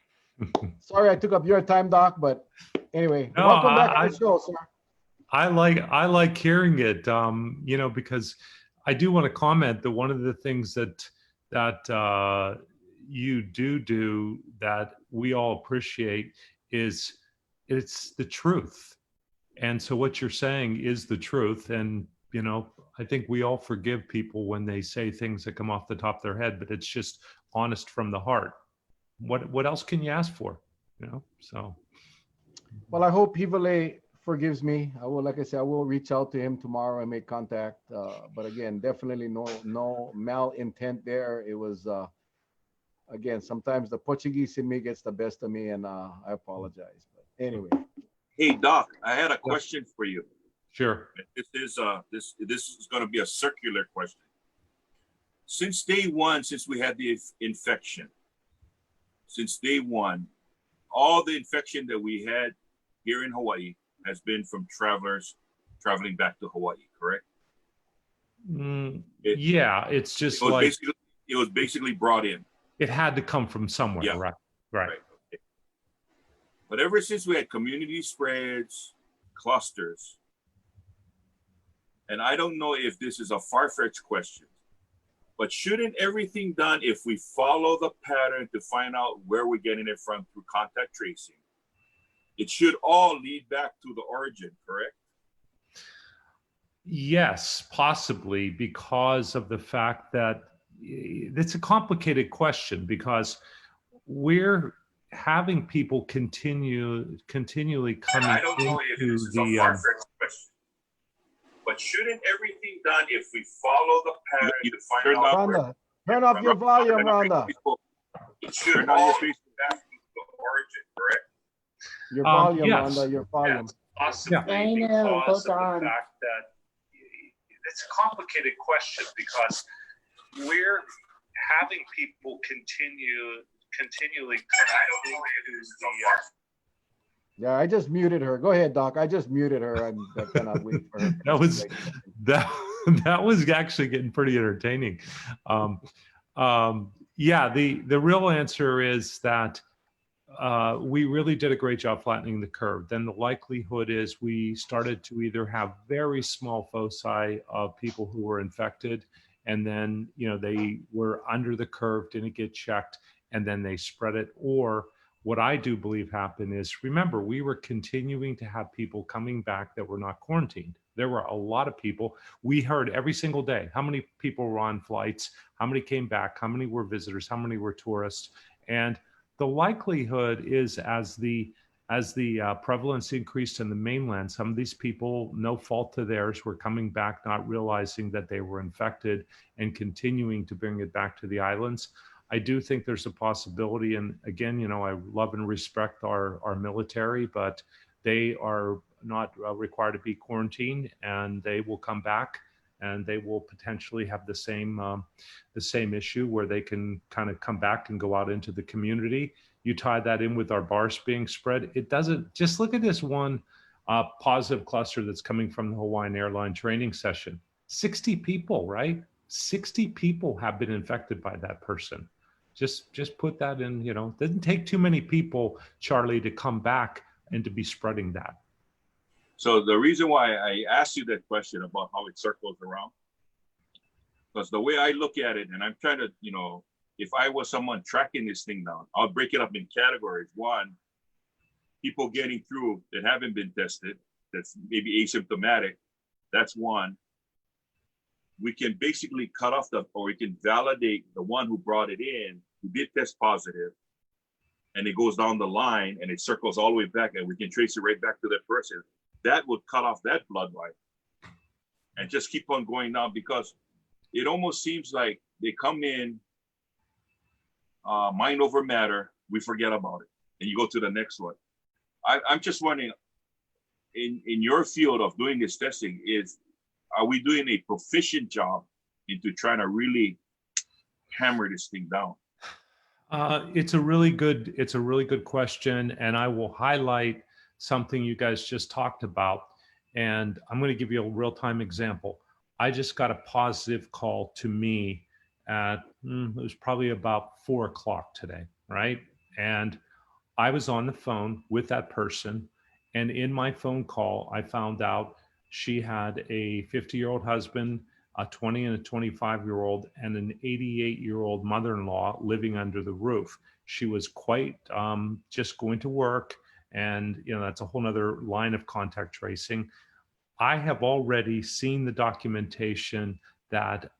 sorry I took up your time, Doc, but anyway, No, welcome back to the show, sir. I like hearing it, you know, because I do want to comment that one of the things that you do that we all appreciate is it's the truth. And so what you're saying is the truth. And, you know, I think we all forgive people when they say things that come off the top of their head, but it's just honest from the heart. What else can you ask for? You know, so. Well, I hope Hivale forgives me. I will, like I said, I will reach out to him tomorrow and make contact. But again, definitely no malintent there. It was, again, sometimes the Portuguese in me gets the best of me, and I apologize. But anyway. Hey, Doc, I had a question for you. Sure. This is going to be a circular question. Since day one, since we had the infection, since day one, all the infection that we had here in Hawaii has been from travelers traveling back to Hawaii, correct? Yeah, it's just it was basically brought in. It had to come from somewhere, yeah. Right. Okay. But ever since we had community spreads, clusters, and I don't know if this is a far-fetched question, but shouldn't everything done, if we follow the pattern to find out where we're getting it from through contact tracing, it should all lead back to the origin, correct? Yes, possibly, because of the fact that it's a complicated question, because we're having people continually coming I don't know if into this is a far-fetched question, but shouldn't everything done, if we follow the pattern to find out Rhonda, turn off your volume, Rhonda. It should all lead back to the origin, correct? Your volume, yes. Rhonda, your volume. Yes, possibly, I know, because hold of on. the fact that it's a complicated question, because we're having people continually coming into the Yeah, I just muted her. Go ahead, Doc. I just muted her. I cannot wait for her. that was actually getting pretty entertaining. Yeah, the real answer is that we really did a great job flattening the curve. Then the likelihood is we started to either have very small foci of people who were infected, and then, you know, they were under the curve, didn't get checked, and then they spread it. Or what I do believe happened is, remember, we were continuing to have people coming back that were not quarantined. There were a lot of people. We heard every single day how many people were on flights, how many came back, how many were visitors, how many were tourists. And the likelihood is, as the prevalence increased in the mainland, some of these people, no fault to theirs, were coming back not realizing that they were infected and continuing to bring it back to the islands. I do think there's a possibility, and again, you know, I love and respect our military, but they are not required to be quarantined, and they will come back, and they will potentially have the same issue where they can kind of come back and go out into the community. You tie that in with our bars being spread. It doesn't. Just look at this one positive cluster that's coming from the Hawaiian Airline training session. 60 people, right? 60 people have been infected by that person. Just put that in, you know, it doesn't take too many people, Charlie, to come back and to be spreading that. So the reason why I asked you that question about how it circles around, because the way I look at it, and I'm trying to, if I was someone tracking this thing down, I'll break it up in categories. One, people getting through that haven't been tested, that's maybe asymptomatic. That's one. We can basically cut off or we can validate the one who brought it in, who did test positive, and it goes down the line and it circles all the way back, and we can trace it right back to that person. That would cut off that bloodline and just keep on going down, because it almost seems like they come in, mind over matter, we forget about it, and you go to the next one. I'm just wondering, in your field of doing this testing, are we doing a proficient job into trying to really hammer this thing down? It's a really good question, and I will highlight something you guys just talked about, and I'm going to give you a real-time example. I just got a positive call to me at it was probably about 4 o'clock today, right? And I was on the phone with that person, and in my phone call, I found out she had a 50-year-old husband, a 20 and a 25-year-old, and an 88-year-old mother-in-law living under the roof. She was quite just going to work, and that's a whole nother line of contact tracing. I have already seen the documentation that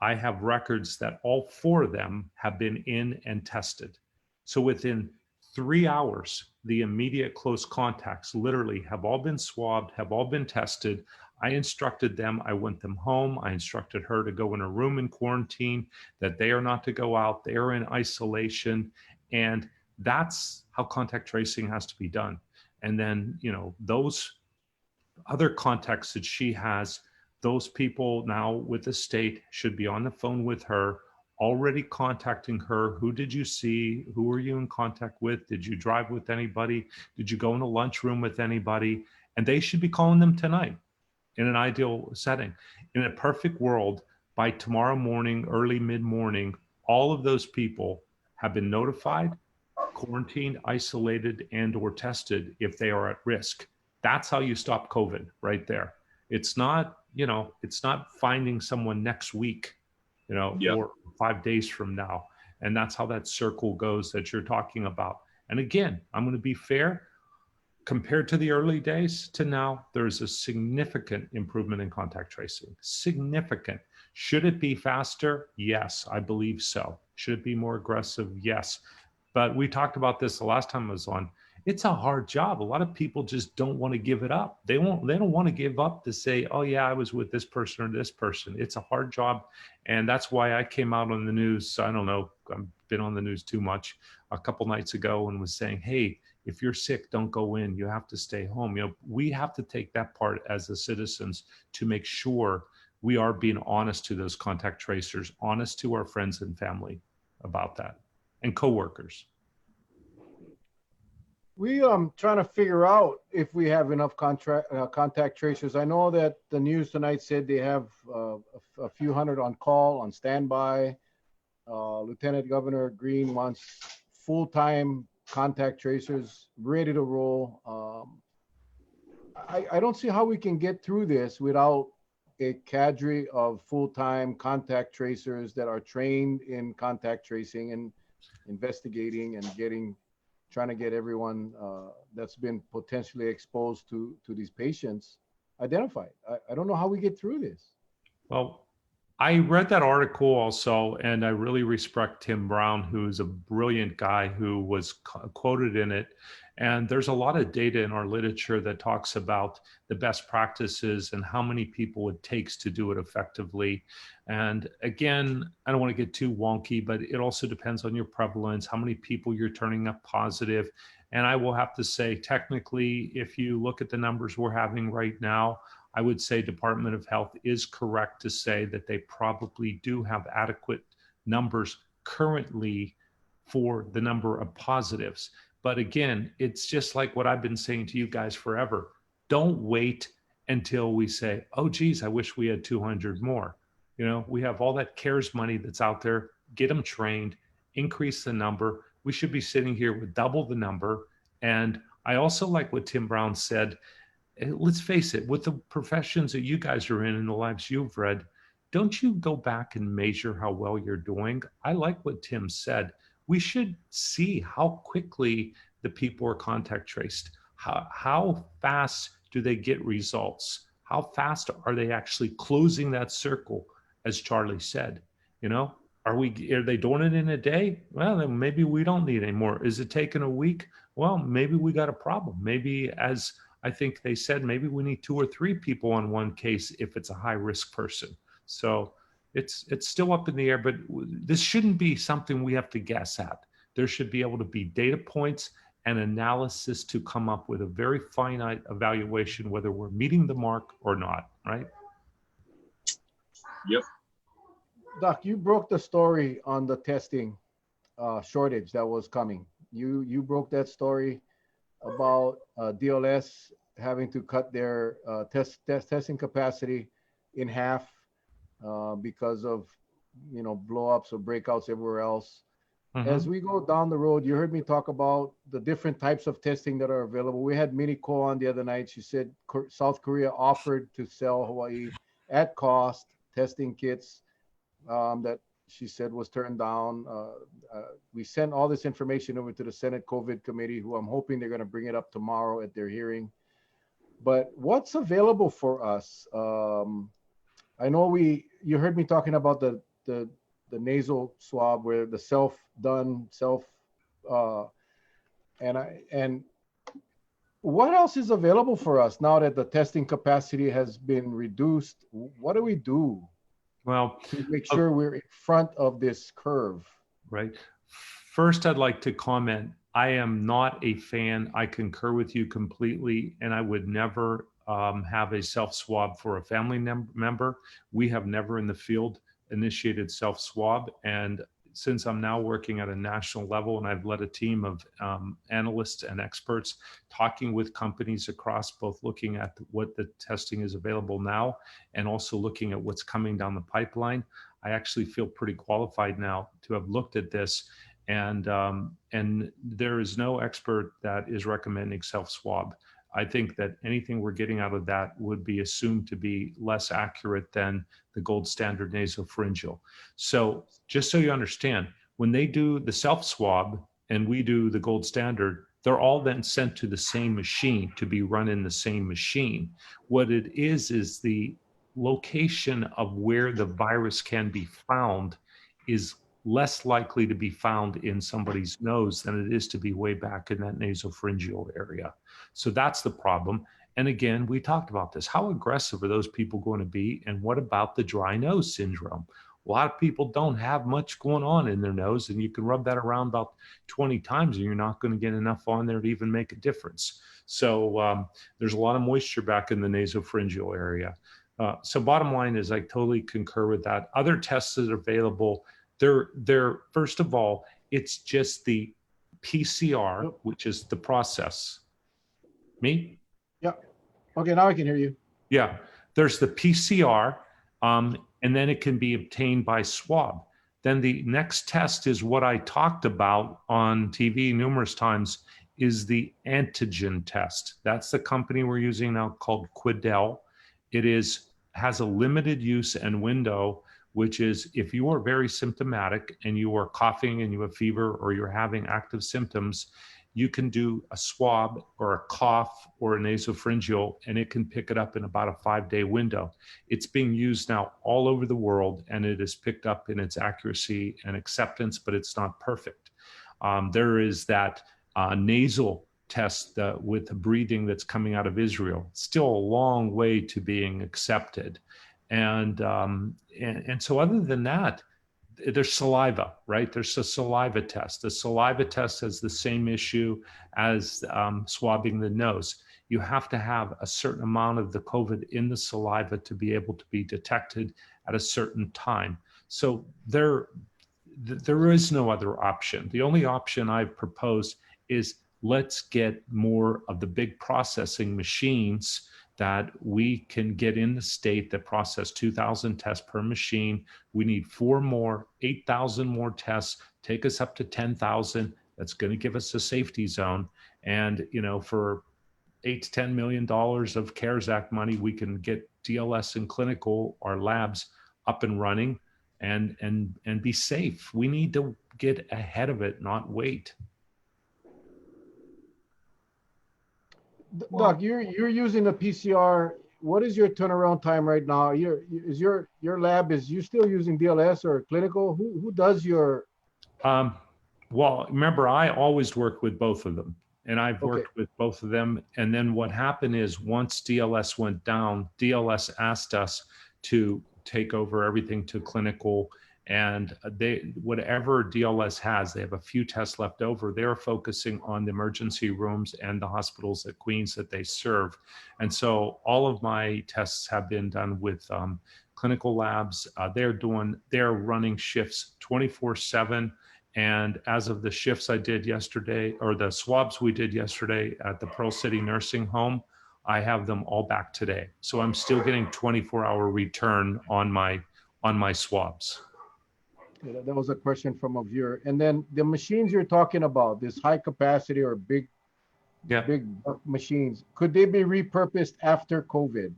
I have records that all 4 of them have been in and tested. So within 3 hours, the immediate close contacts literally have all been swabbed, have all been tested. I instructed them, I went them home. I instructed her to go in a room in quarantine, that they are not to go out. They are in isolation. And that's how contact tracing has to be done. And then, those other contacts that she has, those people now with the state should be on the phone with her, already contacting her. Who did you see? Who were you in contact with? Did you drive with anybody? Did you go in a lunchroom with anybody? And they should be calling them tonight in an ideal setting. In a perfect world, by tomorrow morning, early mid-morning, all of those people have been notified, quarantined, isolated, and or tested if they are at risk. That's how you stop COVID right there. It's not, it's not finding someone next week, or 5 days from now. And that's how that circle goes that you're talking about. And again, I'm going to be fair. Compared to the early days to now, there's a significant improvement in contact tracing. Significant. Should it be faster? Yes, I believe so. Should it be more aggressive? Yes. But we talked about this the last time I was on. It's a hard job. A lot of people just don't want to give it up. They don't want to give up to say, oh yeah, I was with this person or this person. It's a hard job. And that's why I came out on the news. I don't know, I've been on the news too much a couple nights ago and was saying, hey, if you're sick, don't go in. You have to stay home. We have to take that part as the citizens to make sure we are being honest to those contact tracers, honest to our friends and family about that, and coworkers. We trying to figure out if we have enough contact tracers. I know that the news tonight said they have a few hundred on call, on standby. Lieutenant Governor Green wants full-time contact tracers ready to roll. I don't see how we can get through this without a cadre of full-time contact tracers that are trained in contact tracing and investigating and trying to get everyone that's been potentially exposed to these patients identified. I don't know how we get through this. Well, I read that article also, and I really respect Tim Brown, who's a brilliant guy who was quoted in it. And there's a lot of data in our literature that talks about the best practices and how many people it takes to do it effectively. And again, I don't want to get too wonky, but it also depends on your prevalence, how many people you're turning up positive. And I will have to say, technically, if you look at the numbers we're having right now, I would say Department of Health is correct to say that they probably do have adequate numbers currently for the number of positives. But again, it's just like what I've been saying to you guys forever. Don't wait until we say, oh, geez, I wish we had 200 more. We have all that CARES money that's out there. Get them trained, increase the number. We should be sitting here with double the number. And I also like what Tim Brown said. let's face it, with the professions that you guys are in and the lives you've read, don't you go back and measure how well you're doing? I like what Tim said. We should see how quickly the people are contact traced. How fast do they get results? How fast are they actually closing that circle, as Charlie said? You know, are they doing it in a day? Well, then maybe we don't need any more. Is it taking a week? Well, maybe we got a problem. Maybe, as I think they said, maybe we need 2 or 3 people on one case if it's a high risk person. So it's still up in the air, but this shouldn't be something we have to guess at. There should be able to be data points and analysis to come up with a very finite evaluation whether we're meeting the mark or not, right? Yep. Doc, you broke the story on the testing shortage that was coming. You broke that story about DLS having to cut their testing capacity in half because of blow-ups or breakouts everywhere else. As we go down the road, you heard me talk about the different types of testing that are available. We had Miniko on the other night. She said South Korea offered to sell Hawaii at cost testing kits that she said was turned down. We sent all this information over to the Senate COVID committee, who I'm hoping they're going to bring it up tomorrow at their hearing. But what's available for us? I know you heard me talking about the nasal swab, where the and what else is available for us now that the testing capacity has been reduced? What do we do? Well, to make sure we're in front of this curve? Right. First, I'd like to comment. I am not a fan. I concur with you completely, and I would never have a self-swab for a family member. We have never in the field initiated self-swab, and since I'm now working at a national level and I've led a team of analysts and experts talking with companies across, both looking at what the testing is available now and also looking at what's coming down the pipeline, I actually feel pretty qualified now to have looked at this. And there is no expert that is recommending self-swab. I think that anything we're getting out of that would be assumed to be less accurate than the gold standard nasopharyngeal. So just so you understand, when they do the self-swab and we do the gold standard, they're all then sent to the same machine to be run in the same machine. What it is the location of where the virus can be found is less likely to be found in somebody's nose than it is to be way back in that nasopharyngeal area. So that's the problem. And again, we talked about this. How aggressive are those people going to be? And what about the dry nose syndrome? A lot of people don't have much going on in their nose, and you can rub that around about 20 times and you're not going to get enough on there to even make a difference. So there's a lot of moisture back in the nasopharyngeal area. So bottom line is I totally concur with that. Other tests that are available, they're first of all, it's just the PCR, which is the process. Me? Yeah. Okay, now I can hear you. Yeah. There's the PCR, and then it can be obtained by swab. Then the next test is what I talked about on TV numerous times, is the antigen test. That's the company we're using now called Quidel. It has a limited use and window, which is if you are very symptomatic and you are coughing and you have fever or you're having active symptoms, you can do a swab or a cough or a nasopharyngeal, and it can pick it up in about a 5-day window. It's being used now all over the world, and it is picked up in its accuracy and acceptance, but it's not perfect. There is that nasal test with the breathing that's coming out of Israel. Still a long way to being accepted. And so other than that, there's saliva, right? There's a saliva test. The saliva test has the same issue as swabbing the nose. You have to have a certain amount of the COVID in the saliva to be able to be detected at a certain time. So there is no other option. The only option I've proposed is let's get more of the big processing machines that we can get in the state that process 2,000 tests per machine. We need 4 more, 8,000 more tests, take us up to 10,000. That's going to give us a safety zone. And, $8 to $10 million of CARES Act money, we can get DLS and clinical, our labs, up and running and be safe. We need to get ahead of it, not wait. Doc, you're using a PCR. What is your turnaround time right now? Your lab, is you still using DLS or clinical? Who does your? Well, remember, I always work with both of them, and I've worked with both of them. And then what happened is once DLS went down, DLS asked us to take over everything to clinical, and whatever DLS has, they have a few tests left over. They're focusing on the emergency rooms and the hospitals at Queens that they serve. And so all of my tests have been done with clinical labs. They're running shifts 24/7. And as of the shifts I did yesterday, or the swabs we did yesterday at the Pearl City Nursing Home, I have them all back today. So I'm still getting 24-hour return on my swabs. That was a question from a viewer. And then the machines you're talking about, this high capacity or big machines, could they be repurposed after COVID?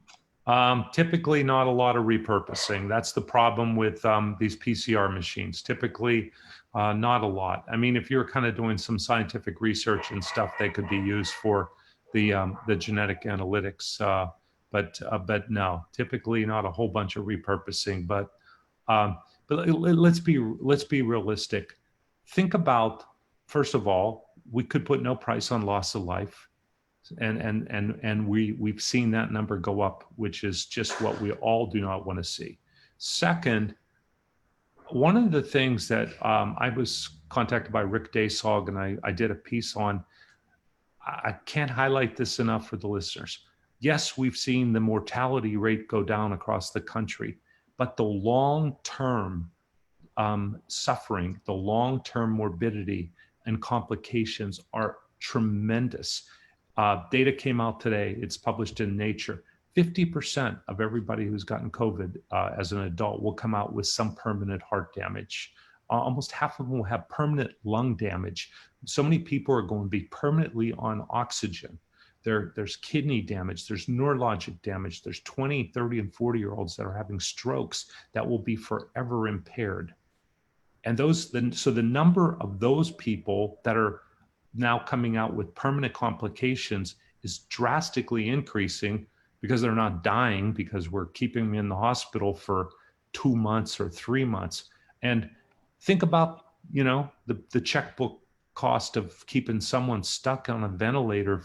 Typically not a lot of repurposing. That's the problem with these PCR machines. Typically not a lot. I mean, if you're kind of doing some scientific research and stuff, they could be used for the genetic analytics. But no, typically not a whole bunch of repurposing. But let's be realistic. Think about, first of all, we could put no price on loss of life. And we've seen that number go up, which is just what we all do not want to see. Second, one of the things that I was contacted by Rick Daysog, and I did a piece on, I can't highlight this enough for the listeners. Yes, we've seen the mortality rate go down across the country, but the long-term suffering, the long-term morbidity and complications are tremendous. Data came out today, it's published in Nature. 50% of everybody who's gotten COVID as an adult will come out with some permanent heart damage. Almost half of them will have permanent lung damage. So many people are going to be permanently on oxygen. There's kidney damage, there's neurologic damage, there's 20, 30, and 40-year-olds that are having strokes that will be forever impaired. And so the number of those people that are now coming out with permanent complications is drastically increasing because they're not dying because we're keeping them in the hospital for 2 months or 3 months. And think about, the checkbook cost of keeping someone stuck on a ventilator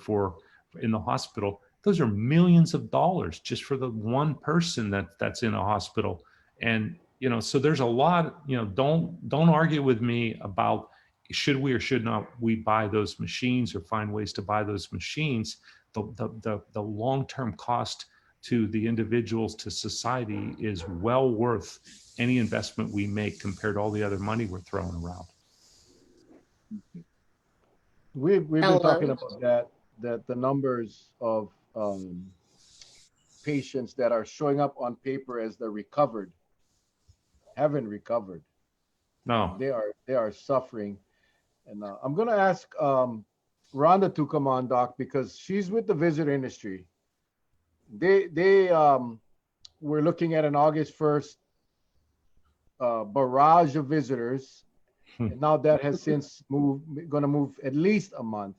in the hospital. Those are millions of dollars just for the one person that's in a hospital. And, so there's a lot, don't argue with me about should we or should not we buy those machines or find ways to buy those machines. The long-term cost to the individuals, to society, is well worth any investment we make compared to all the other money we're throwing around. We've been talking about that the numbers of patients that are showing up on paper as the recovered haven't recovered. No, they are suffering. And I'm going to ask Rhonda to come on, Doc, because she's with the visitor industry. They were looking at an August 1st barrage of visitors. And now that has since going to move at least a month.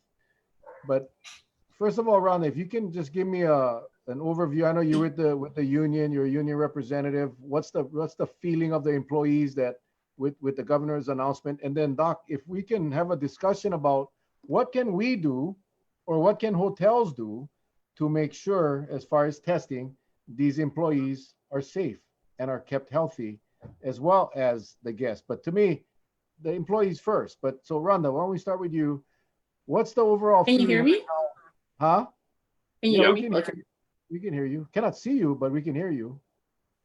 But first of all, Rhonda, if you can just give me an overview. I know you're with the union, you're a union representative. What's the feeling of the employees that with the governor's announcement? And then Doc, if we can have a discussion about what can we do or what can hotels do to make sure, as far as testing, these employees are safe and are kept healthy, as well as the guests. But to me, the employees first. But so Rhonda, why don't we start with you? What's the overall Can you hear me? Huh? Can you hear me? Okay. We can hear you. Cannot see you, but we can hear you.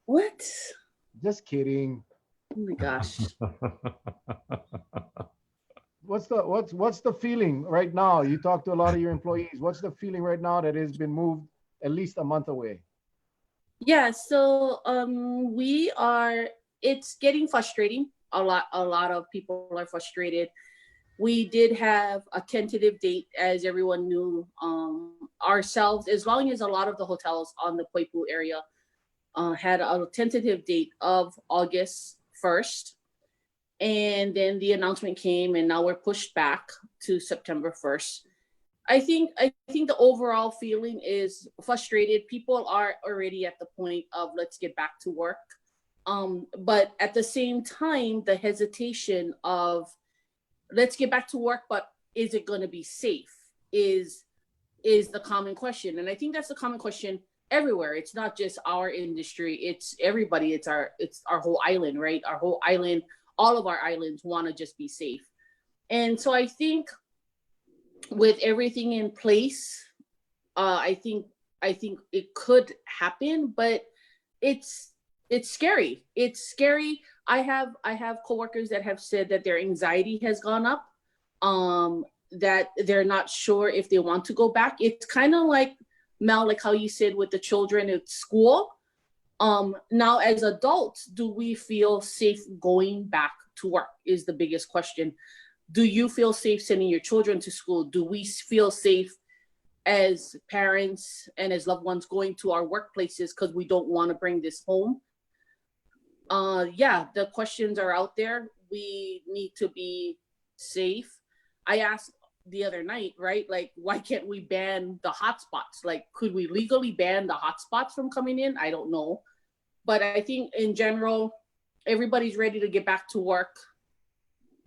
What? Just kidding. Oh my gosh. What's the feeling right now? You talk to a lot of your employees. What's the feeling right now that has been moved at least a month away? Yeah, so it's getting frustrating. A lot of people are frustrated. We did have a tentative date, as everyone knew, ourselves, as long as a lot of the hotels on the Poipu area had a tentative date of August 1st. And then the announcement came, and now we're pushed back to September 1st. I think the overall feeling is frustrated. People are already at the point of let's get back to work. But at the same time, the hesitation of let's get back to work, but is it going to be safe is the common question. And I think that's the common question everywhere. It's not just our industry, it's everybody. It's our whole island, right? Our whole island, all of our islands want to just be safe. And so I think with everything in place, I think it could happen, but it's scary. It's scary. I have coworkers that have said that their anxiety has gone up, that they're not sure if they want to go back. It's kind of like, Mel, like how you said with the children at school. Now as adults, do we feel safe going back to work is the biggest question. Do you feel safe sending your children to school? Do we feel safe as parents and as loved ones going to our workplaces because we don't want to bring this home? Yeah, the questions are out there. We need to be safe. I asked the other night, right? Like, why can't we ban the hotspots? Like, could we legally ban the hotspots from coming in? I don't know. But I think in general, everybody's ready to get back to work.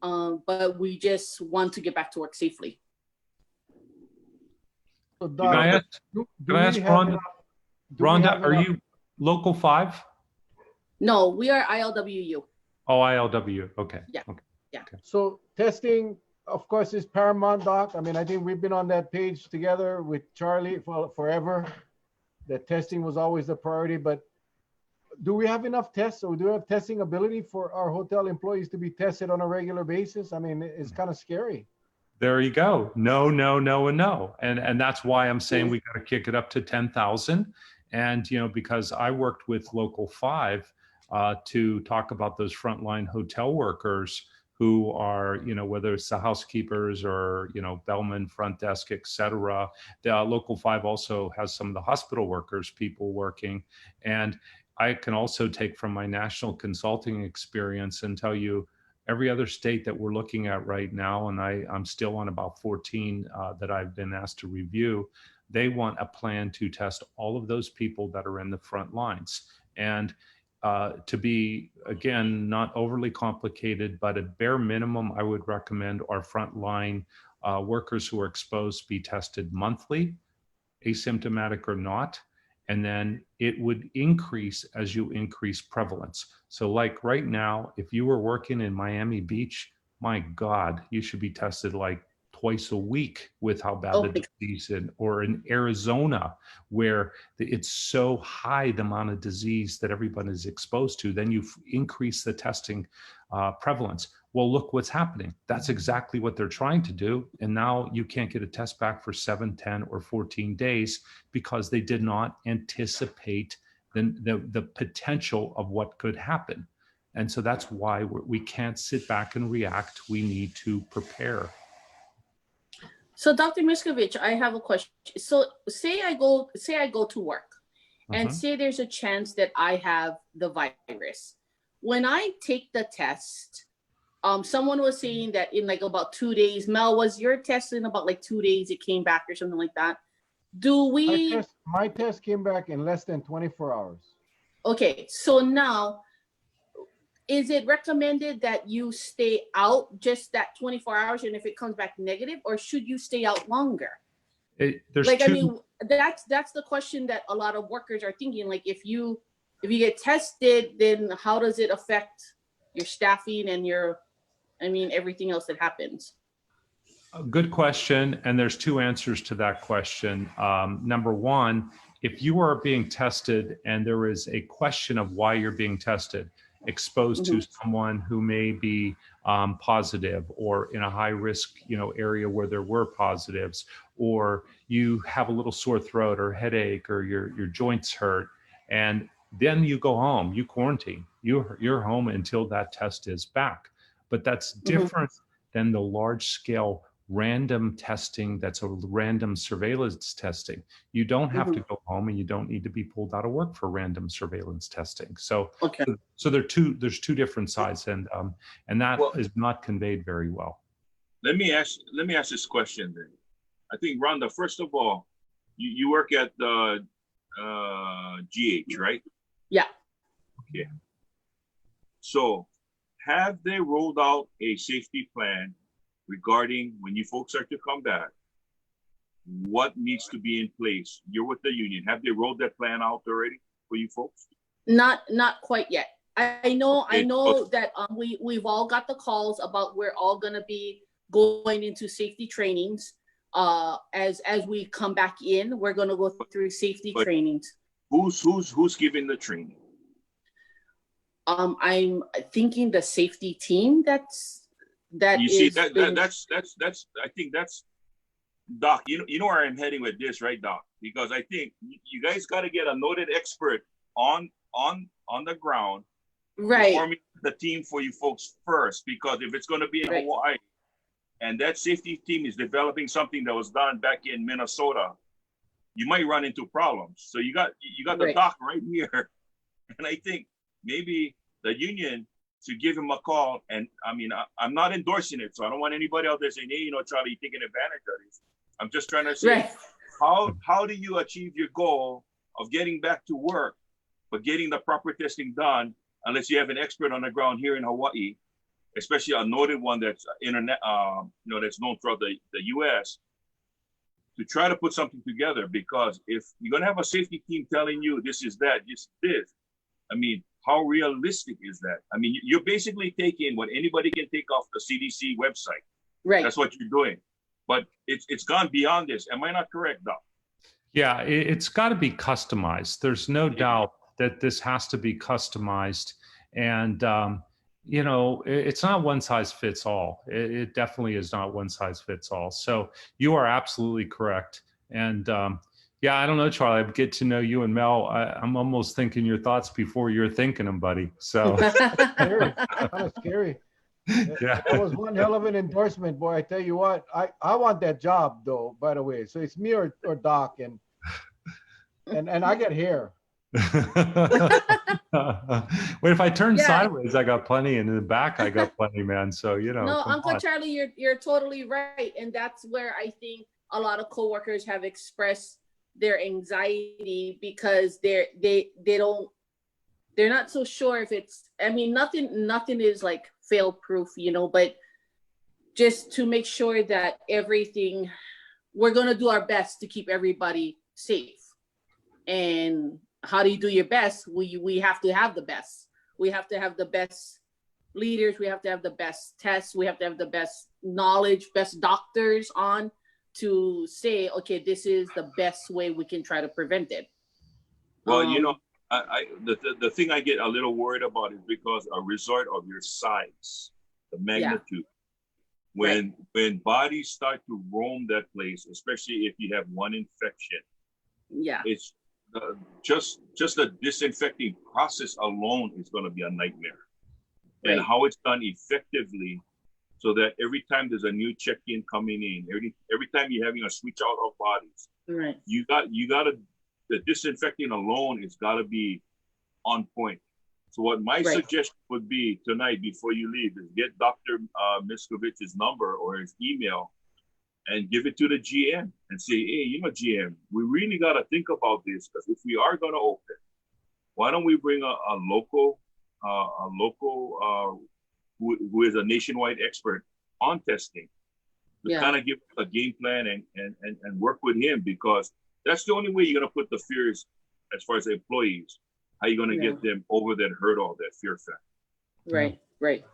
But we just want to get back to work safely. So, Can I ask, Rhonda? Rhonda, are you local 5? No, we are ILWU. Oh, ILW. Okay. Yeah. Okay. Yeah. Okay. So testing, of course, is paramount, Doc. I mean, I think we've been on that page together with Charlie for forever. That testing was always the priority, but do we have enough tests, or do we have testing ability for our hotel employees to be tested on a regular basis? I mean, it's kind of scary. There you go. No, no, no, and no. And that's why I'm saying we got to kick it up to 10,000. And, because I worked with Local 5 to talk about those frontline hotel workers who are, whether it's the housekeepers or, bellman, front desk, et cetera. The Local 5 also has some of the hospital workers, people working. And I can also take from my national consulting experience and tell you every other state that we're looking at right now, and I'm still on about 14 that I've been asked to review, they want a plan to test all of those people that are in the front lines. And to be, again, not overly complicated, but at bare minimum, I would recommend our frontline workers who are exposed be tested monthly, asymptomatic or not. And then it would increase as you increase prevalence. So like right now, if you were working in Miami Beach, my God, you should be tested like twice a week with how bad the disease is, or in Arizona, where it's so high the amount of disease that everyone is exposed to, then you increase the testing prevalence. Well, look what's happening. That's exactly what they're trying to do. And now you can't get a test back for 7, 10, or 14 days because they did not anticipate the potential of what could happen. And so that's why we can't sit back and react. We need to prepare. So Dr. Miscovich, I have a question. So say I go to work and say there's a chance that I have the virus. When I take the test, someone was saying that in like about 2 days, Mel, was your test in about like 2 days, it came back or something like that? Do we? My test came back in less than 24 hours. Okay, so now, is it recommended that you stay out just that 24 hours, and if it comes back negative, or should you stay out longer? There's like, two. I mean, that's the question that a lot of workers are thinking. Like, if you get tested, then how does it affect your staffing and everything else that happens? A good question, and there's 2 answers to that question. Number one, if you are being tested and there is a question of why you're being tested, exposed to someone who may be positive, or in a high risk area where there were positives, or you have a little sore throat or headache, or your joints hurt, and then you go home, you quarantine, you're home until that test is back. But that's different than the large scale random testing that's a random surveillance testing. You don't have to go home, and you don't need to be pulled out of work for random surveillance testing. So, so there's two different sides, and that is not conveyed very well. Let me ask this question then. I think, Rhonda, first of all, you work at the GH, right? Yeah. Okay. So, have they rolled out a safety plan regarding when you folks are to come back? What needs to be in place? You're with the union. Have they rolled that plan out already for you folks? Not quite yet. I know that we've all got the calls about we're all gonna be going into safety trainings. As we come back in, we're gonna go through safety trainings. Who's giving the training? I'm thinking the safety team that's I think that's Doc. You know where I'm heading with this, right, Doc? Because I think you guys got to get a noted expert on the ground, right? Forming the team for you folks first, because if it's going to be in Hawaii, and that safety team is developing something that was done back in Minnesota, you might run into problems. So you got the Doc right here, and I think maybe the union to give him a call. And I mean, I'm not endorsing it, so I don't want anybody out there saying, hey, Charlie, you're taking advantage of this. I'm just trying to say, how do you achieve your goal of getting back to work, but getting the proper testing done, unless you have an expert on the ground here in Hawaii, especially a noted one that's that's known throughout the U.S., to try to put something together. Because if you're going to have a safety team telling you this is that, this, I mean, how realistic is that? I mean, you're basically taking what anybody can take off the CDC website. Right. That's what you're doing. But it's gone beyond this. Am I not correct, Doc? Yeah, it's got to be customized. There's no doubt that this has to be customized. And, it's not one size fits all. It definitely is not one size fits all. So you are absolutely correct. And, yeah, I don't know, Charlie. I get to know you and Mel. I'm almost thinking your thoughts before you're thinking them, buddy. So scary. Kind of scary. Yeah, that was one hell of an endorsement, boy. I tell you what, I want that job though. By the way, so it's me or Doc, and I get hair. Wait, if I turn sideways, I got plenty, and in the back, I got plenty, man. So No, Uncle Charlie, you're totally right, and that's where I think a lot of coworkers have expressed their anxiety, because they're not so sure if it's, I mean, nothing is like fail proof, but just to make sure that everything, we're going to do our best to keep everybody safe. And how do you do your best? We have to have the best. We have to have the best leaders. We have to have the best tests. We have to have the best knowledge, best doctors on to say, okay, this is the best way we can try to prevent it. Well, the thing I get a little worried about is because a resort of your size, the magnitude, when bodies start to roam that place, especially if you have one infection, it's just the disinfecting process alone is going to be a nightmare. And how it's done effectively, so that every time there's a new check-in coming in, every time you're having a switch out of bodies, you got the disinfecting alone has got to be on point. So what my suggestion would be tonight before you leave is get Dr. Miscovich's number or his email and give it to the GM and say, hey, GM, we really got to think about this, because if we are going to open, why don't we bring a local who is a nationwide expert on testing to kind of give a game plan and work with him, because that's the only way you're going to put the fears as far as the employees. How are you going to get them over that hurdle, that fear factor? Right.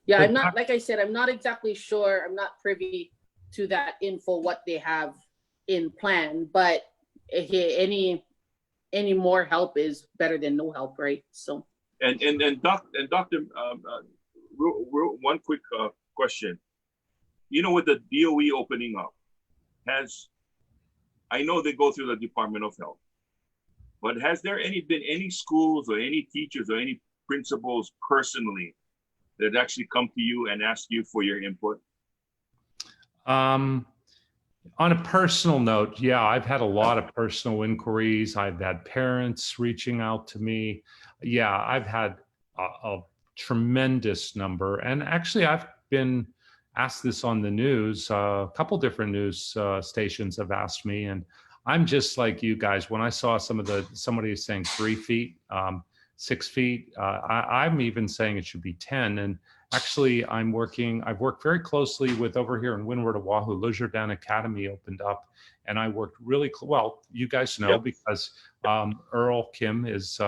Yeah, I'm not, like I said, I'm not exactly sure. I'm not privy to that info, what they have in plan, but any more help is better than no help, right? So. And Doctor, one quick question. With the DOE opening up, I know they go through the Department of Health, but has there been any schools or any teachers or any principals personally that actually come to you and ask you for your input? Um, on a personal note, yeah, I've had a lot of personal inquiries. I've had parents reaching out to me. Yeah, I've had a tremendous number. And actually, I've been asked this on the news. A couple different news stations have asked me. And I'm just like you guys. When I saw somebody saying 3 feet, 6 feet, I'm even saying it should be 10. And actually, I've worked very closely with over here in Windward, Oahu, Le Jardin Academy opened up. And I worked really, well, you guys know, Yep. because Earl Kim is,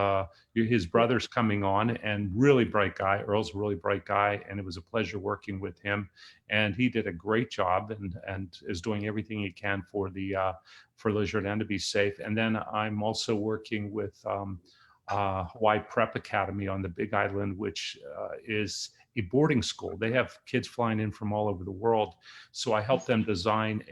his brother's coming on, and really bright guy. Earl's a really bright guy, and it was a pleasure working with him. And he did a great job and is doing everything he can for Le Jardin to be safe. And then I'm also working with Hawaii Prep Academy on the Big Island, which is a boarding school. They have kids flying in from all over the world. So I helped them design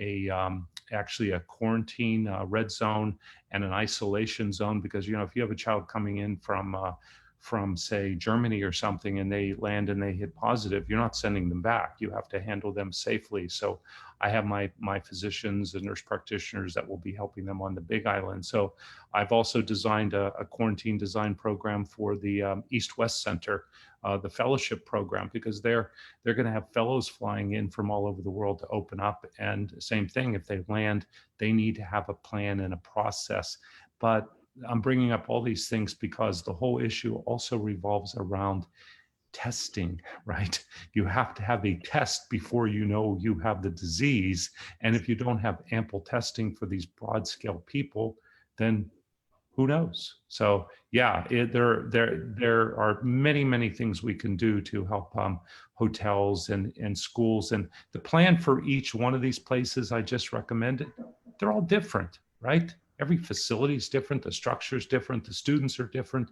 actually a quarantine red zone and an isolation zone, because, if you have a child coming in from say Germany or something, and they land and they hit positive, you're not sending them back. You have to handle them safely. So I have my physicians and nurse practitioners that will be helping them on the Big Island. So I've also designed a quarantine design program for the East-West Center, the fellowship program, because they're going to have fellows flying in from all over the world to open up. And same thing, if they land, they need to have a plan and a process. But I'm bringing up all these things because the whole issue also revolves around testing, right? You have to have a test before you know you have the disease. And if you don't have ample testing for these broad scale people, then who knows? So yeah, there are many things we can do to help hotels and schools. And the plan for each one of these places I just recommended, they're all different, right? Every facility is different. The structure is different. The students are different.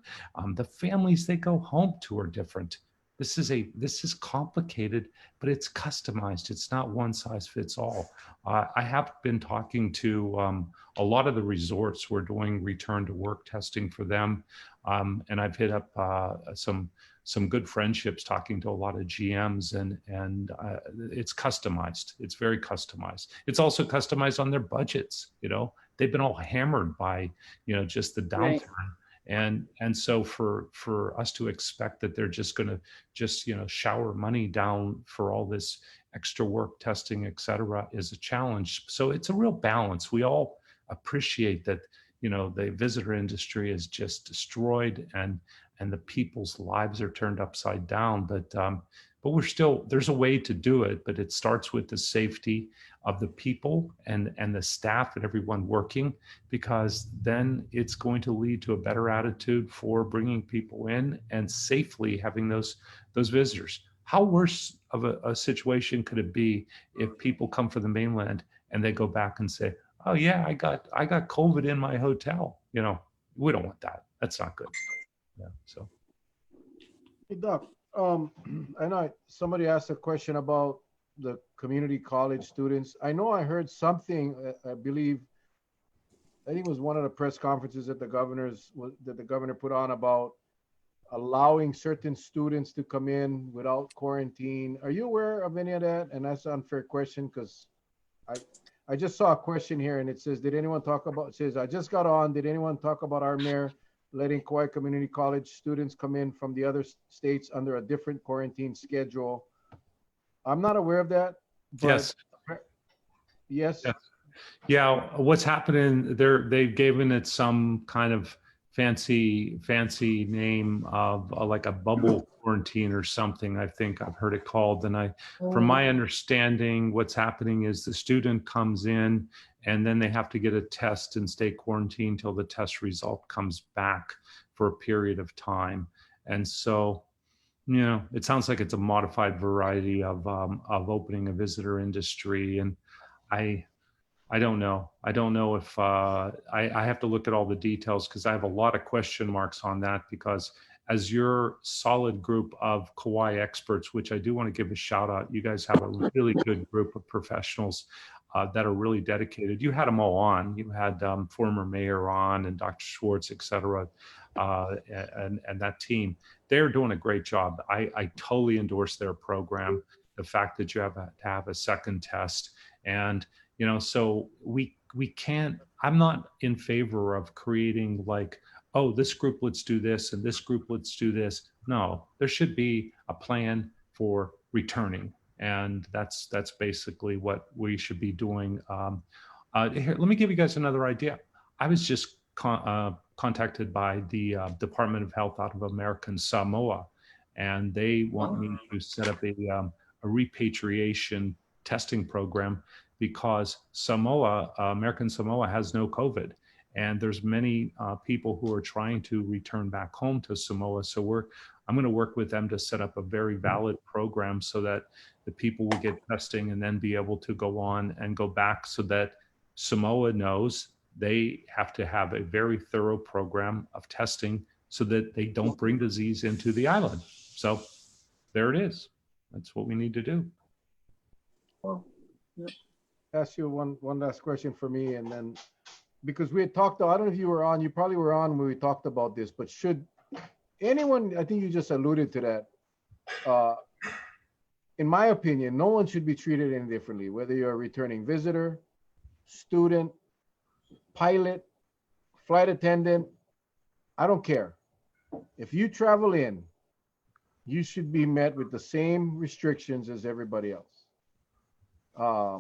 The families they go home to are different. This is complicated, but it's customized. It's not one size fits all. I have been talking to a lot of the resorts. We're doing return to work testing for them, and I've hit up some good friendships talking to a lot of GMs, and it's customized. It's very customized. It's also customized on their budgets. They've been all hammered by just the downturn. Right. And so for us to expect that they're just going to shower money down for all this extra work, testing, et cetera, is a challenge. So it's a real balance. We all appreciate that the visitor industry is just destroyed, and the people's lives are turned upside down. But there's a way to do it, but it starts with the safety of the people and the staff and everyone working, because then it's going to lead to a better attitude for bringing people in and safely having those visitors. How worse of a situation could it be if people come from the mainland and they go back and say, oh yeah, I got COVID in my hotel? We don't want that. That's not good. Yeah. So. Hey, Doc. I know somebody asked a question about the community college students. I know I heard something, I think it was one of the press conferences that the governor put on about allowing certain students to come in without quarantine. Are you aware of any of that? And that's an unfair question, because I just saw a question here, and it says, I just got on, did anyone talk about our mayor letting Kauai Community College students come in from the other states under a different quarantine schedule? I'm not aware of that. Yes. Yes. Yeah. What's happening there? They've given it some kind of fancy name of like a bubble quarantine or something. I think I've heard it called. And from my understanding, what's happening is the student comes in, and then they have to get a test and stay quarantined till the test result comes back for a period of time. And so, it sounds like it's a modified variety of opening a visitor industry. And I don't know. I don't know if I have to look at all the details, because I have a lot of question marks on that, because as your solid group of Kauai experts, which I do want to give a shout out, you guys have a really good group of professionals that are really dedicated. You had them all on. You had former mayor on, and Dr. Schwartz, et cetera, and that team. They're doing a great job. I totally endorse their program. the fact that you have to have a second test. And, you know, so we can't, I'm not in favor of creating like, oh, this group, let's do this, and this group, let's do this. No, there should be a plan for returning. And that's basically what we should be doing. Here, let me give you guys another idea. I was just contacted by the Department of Health out of American Samoa, and they want me to set up a repatriation testing program because Samoa, American Samoa has no COVID. And there's many people who are trying to return back home to Samoa. So I'm going to work with them to set up a very valid program so that the people will get testing and then be able to go on and go back, so that Samoa knows they have to have a very thorough program of testing so that they don't bring disease into the island. So there it is. That's what we need to do. Well, yep. Ask you one last question for me, and then, because we had talked, I don't know if you were on, you probably were on when we talked about this, but should anyone, I think you just alluded to that. In my opinion, no one should be treated any differently, whether you're a returning visitor, student, pilot, flight attendant, I don't care. If you travel in, you should be met with the same restrictions as everybody else. I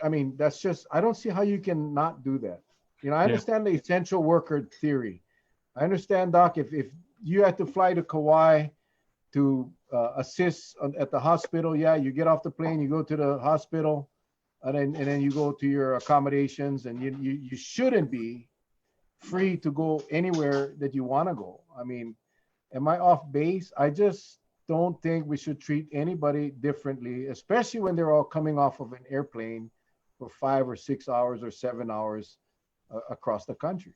mean, that's just, I don't see how you can not do that. You know, I understand the essential worker theory. I understand, Doc, if you had to fly to Kauai to assist at the hospital, yeah, you get off the plane, you go to the hospital, and then you go to your accommodations, and you shouldn't be free to go anywhere that you want to go. I mean, am I off base? I just don't think we should treat anybody differently, especially when they're all coming off of an airplane for 5 or 6 hours or 7 hours across the country.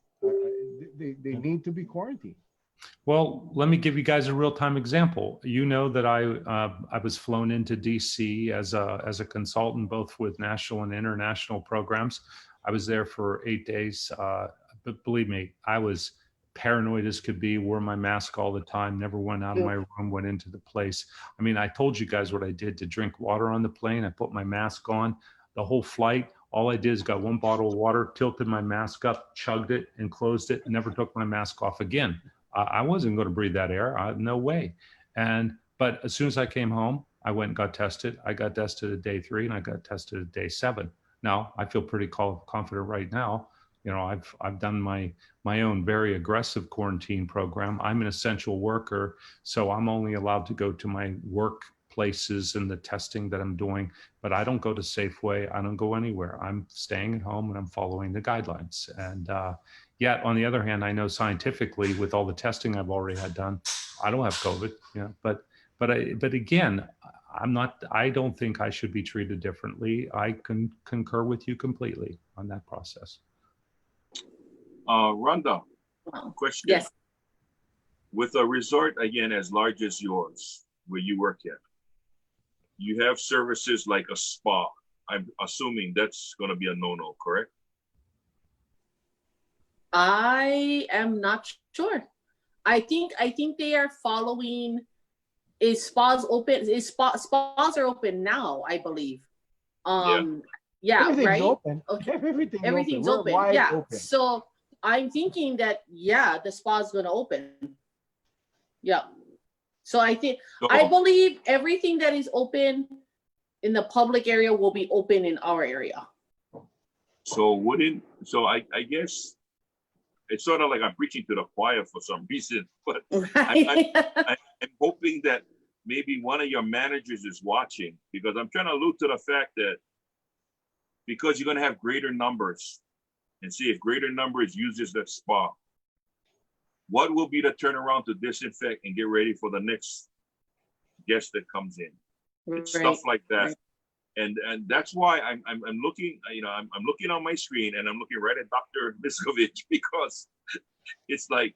They need to be quarantined. Well, let me give you guys a real-time example. You know that I was flown into DC as a consultant, both with national and international programs. I was there for 8 days. But believe me, I was paranoid as could be, wore my mask all the time, never went out of my room, went into the place. I mean, I told you guys what I did to drink water on the plane. I put my mask on the whole flight. All I did is got one bottle of water, tilted my mask up, chugged it, and closed it, and never took my mask off again. I wasn't going to breathe that air. No way. But as soon as I came home, I went and got tested. I got tested at day 3, and I got tested at day 7. Now I feel pretty confident right now. You know, I've done my own very aggressive quarantine program. I'm an essential worker, so I'm only allowed to go to my work places and the testing that I'm doing, but I don't go to Safeway. I don't go anywhere. I'm staying at home and I'm following the guidelines. And yet, on the other hand, I know scientifically, with all the testing I've already had done, I don't have COVID. Yeah, but again, I don't think I should be treated differently. I can concur with you completely on that process. Rhonda, question. Yes. With a resort, again, as large as yours, where you work at, you have services like a spa. I'm assuming that's going to be a no-no, correct? I am not sure. I think they are following. Is spas open? Spas are open now, I believe. Yeah, everything's right. Open. Okay. Everything's open. Wide Yeah. open. So I'm thinking that the spa's gonna open. Yeah. So I believe everything that is open in the public area will be open in our area. So I guess it's sort of like I'm preaching to the choir for some reason, but Right. I'm hoping that maybe one of your managers is watching, because I'm trying to allude to the fact that because you're going to have greater numbers, and see if greater numbers uses that spa, what will be the turnaround to disinfect and get ready for the next guest that comes in? It's stuff like that. Right. And that's why I'm looking, I'm looking on my screen, and I'm looking right at Dr. Miscovich, because it's like,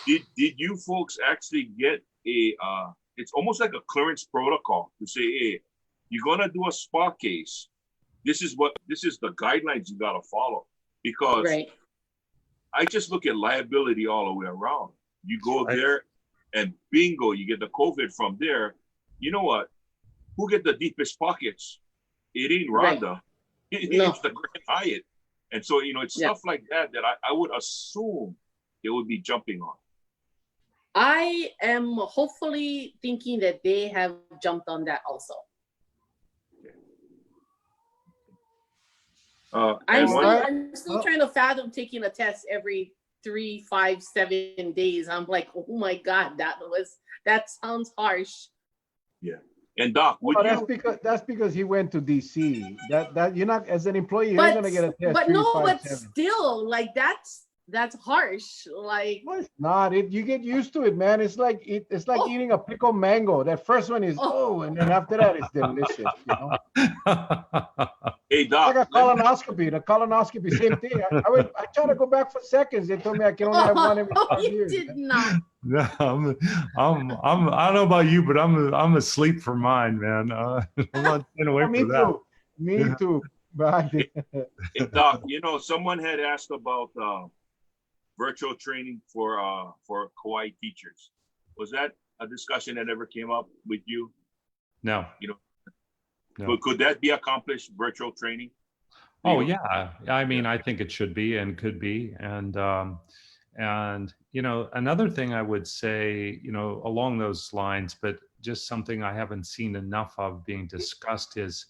did you folks actually get it's almost like a clearance protocol to say, hey, you're gonna do a spa case. This is the guidelines you gotta follow, because I just look at liability all the way around. You go there and bingo, you get the COVID from there. you know what? Who get the deepest pockets? It ain't Right. Rhonda. It's No. the Grand Hyatt. And so, you know, it's Yeah. stuff like that that I would assume they would be jumping on. I am hopefully thinking that they have jumped on that also. I'm still trying to fathom taking a test every 3, 5, 7 days. I'm like, oh my God, that sounds harsh. Yeah. And Doc, that's because he went to DC. That you're not, as an employee, you're But, gonna get a test. but 3, no, 5, but 7. still, like that's harsh. Like, No, it's not. You get used to it, man. It's like eating a pickled mango. That first one is and then after that it's delicious. You know. Hey Doc, Like a colonoscopy. The colonoscopy, same thing. I try to go back for seconds. They told me I can only have one every 5 years. You did not. No, I don't know about you, but I'm asleep for mine, man. I'm not staying away Me from that. Me too. But hey, Doc, you know, someone had asked about virtual training for Kauai teachers. Was that a discussion that ever came up with you? No. You know, no. Could that be accomplished, virtual training? Oh yeah, I mean, I think it should be and could be, and you know, another thing I would say, you know, along those lines, but just something I haven't seen enough of being discussed is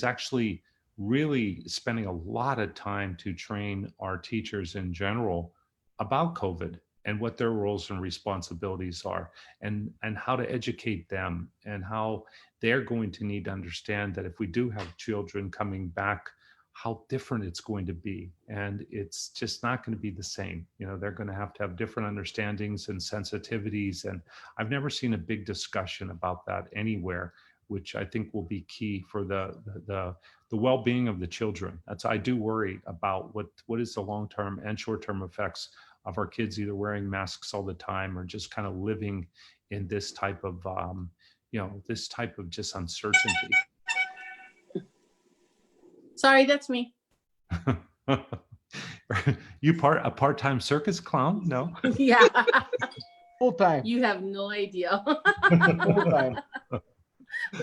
actually really spending a lot of time to train our teachers in general about COVID and what their roles and responsibilities are, and how to educate them, and how they're going to need to understand that if we do have children coming back, how different it's going to be. And it's just not going to be the same. You know, they're going to have different understandings and sensitivities. And I've never seen a big discussion about that anywhere, which I think will be key for the well-being of the children. I do worry about what is the long-term and short-term effects of our kids either wearing masks all the time or just kind of living in this type of, you know, this type of just uncertainty. Sorry, that's me. You a part-time circus clown? No. Yeah. Full time. You have no idea. Full time.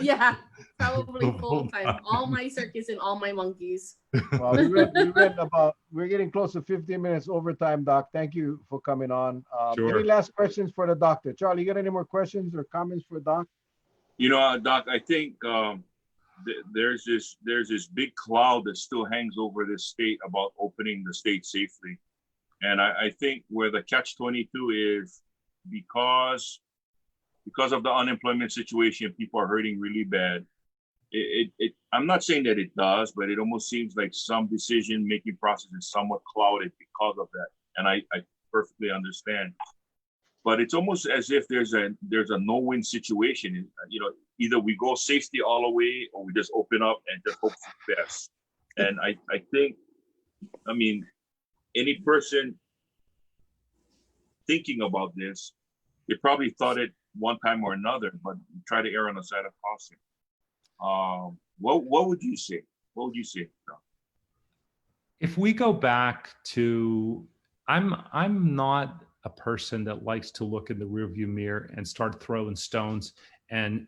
Yeah, probably full time. All my circus and all my monkeys. Well, we're getting close to 15 minutes overtime, Doc. Thank you for coming on. Sure. Any last questions for the doctor? Charlie, you got any more questions or comments for Doc? You know, Doc, I think there's this big cloud that still hangs over this state about opening the state safely. And I think where the catch-22 is, because of the unemployment situation, people are hurting really bad. I'm not saying that it does, but it almost seems like some decision-making process is somewhat clouded because of that. And I perfectly understand. But it's almost as if there's a no-win situation. You know, either we go safety all the way or we just open up and just hope for the best. And I think, I mean, any person thinking about this, they probably thought it one time or another, but try to err on the side of caution. What would you say? What would you say, John? If we go back to, I'm not a person that likes to look in the rearview mirror and start throwing stones and